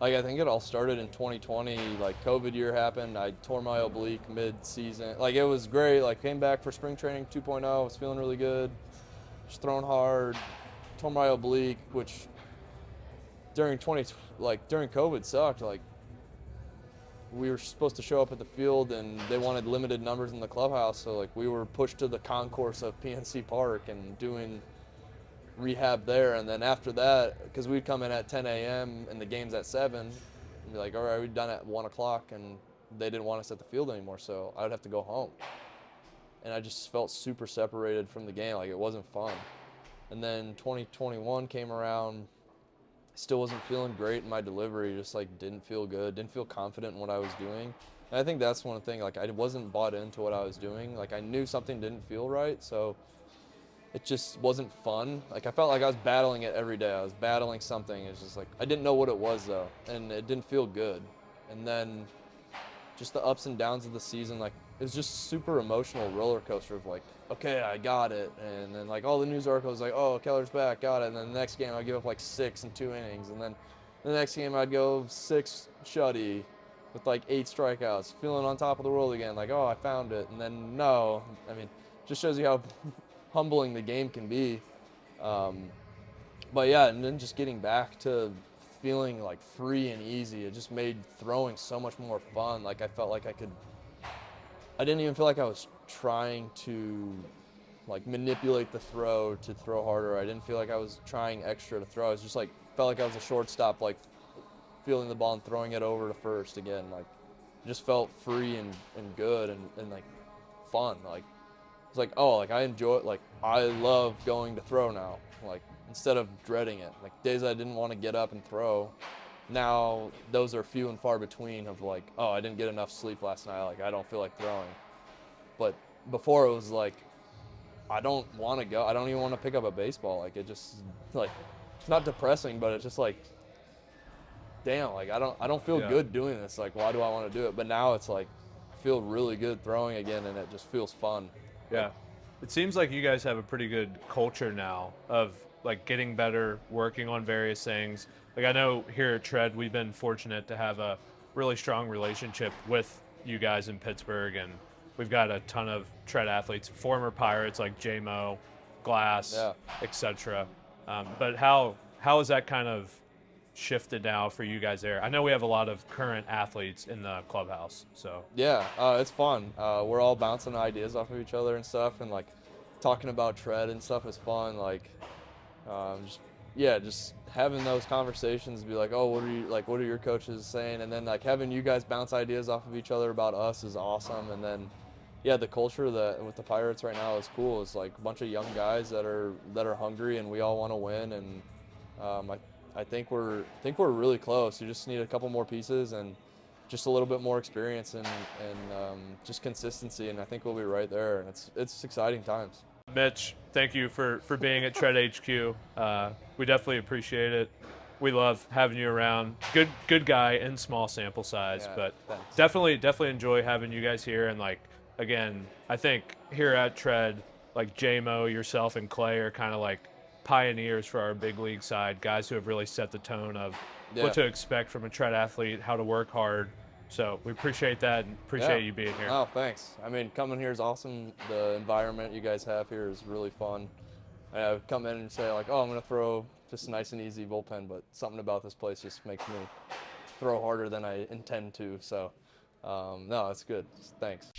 Speaker 2: Like I think it all started in 2020, like COVID year happened. I tore my oblique mid-season. Like it was great. Like came back for spring training 2.0, was feeling really good. Just throwing hard. Tore my oblique, which during COVID sucked. Like we were supposed to show up at the field and they wanted limited numbers in the clubhouse, so like we were pushed to the concourse of PNC Park and doing rehab there. And then after that, because we'd come in at 10 a.m. and the game's at 7, and be like, all right, we're done at 1 o'clock, and they didn't want us at the field anymore, so I would have to go home. And I just felt super separated from the game, like it wasn't fun. And then 2021 came around, still wasn't feeling great in my delivery, just like didn't feel good, didn't feel confident in what I was doing. And I think that's one thing, like I wasn't bought into what I was doing. Like I knew something didn't feel right, so it just wasn't fun. Like I felt like I was battling it every day. I was battling something. It's just like, I didn't know what it was though, and it didn't feel good. And then just the ups and downs of the season, like it was just super emotional roller coaster of like, okay, I got it. And then like all the news articles like, oh, Keller's back, got it. And then the next game I'd give up like 6 in 2 innings. And then the next game I'd go 6 shutty with like 8 strikeouts, feeling on top of the world again. Like, oh, I found it. And then no, I mean, just shows you how humbling the game can be. But yeah, and then just getting back to feeling like free and easy, it just made throwing so much more fun. Like I felt like I didn't even feel like I was trying to like manipulate the throw to throw harder. I didn't feel like I was trying extra to throw. I was just like, felt like I was a shortstop, like feeling the ball and throwing it over to first again. Like just felt free and good and like fun. Like it's like, oh, like I enjoy it. Like I love going to throw now. Like instead of dreading it, like days I didn't want to get up and throw, now those are few and far between of like, oh, I didn't get enough sleep last night. Like I don't feel like throwing. But before it was like, I don't want to go. I don't even want to pick up a baseball. Like it just like, it's not depressing, but it's just like, damn, like I don't feel good doing this. Like why do I want to do it? But now it's like, I feel really good throwing again, and it just feels fun.
Speaker 1: Yeah. It seems like you guys have a pretty good culture now of like getting better, working on various things. Like I know here at Tread, we've been fortunate to have a really strong relationship with you guys in Pittsburgh, and we've got a ton of Tread athletes, former Pirates like J-Mo, Glass, etc. But how has that kind of shifted now for you guys there? I know we have a lot of current athletes in the clubhouse, so.
Speaker 2: Yeah, it's fun. We're all bouncing ideas off of each other and stuff, and like talking about Tread and stuff is fun. Like, just having those conversations, be like, oh, what are your coaches saying? And then like having you guys bounce ideas off of each other about us is awesome. And then, yeah, the culture that with the Pirates right now is cool. It's like a bunch of young guys that are hungry, and we all want to win. And I think we're really close. You just need a couple more pieces and just a little bit more experience and just consistency, and I think we'll be right there. And it's exciting times.
Speaker 1: Mitch, thank you for being at Tread HQ. We definitely appreciate it. We love having you around. Good guy in small sample size, but
Speaker 2: thanks.
Speaker 1: definitely enjoy having you guys here. And like again, I think here at Tread, like J-Mo, yourself, and Clay are kind of like pioneers for our big league side, guys who have really set the tone of what to expect from a Tret athlete, how to work hard. So we appreciate that and appreciate you being here.
Speaker 2: Oh, thanks. I mean, coming here is awesome. The environment you guys have here is really fun. I would come in and say like, oh, I'm going to throw just a nice and easy bullpen, but something about this place just makes me throw harder than I intend to. So, no, it's good. Thanks.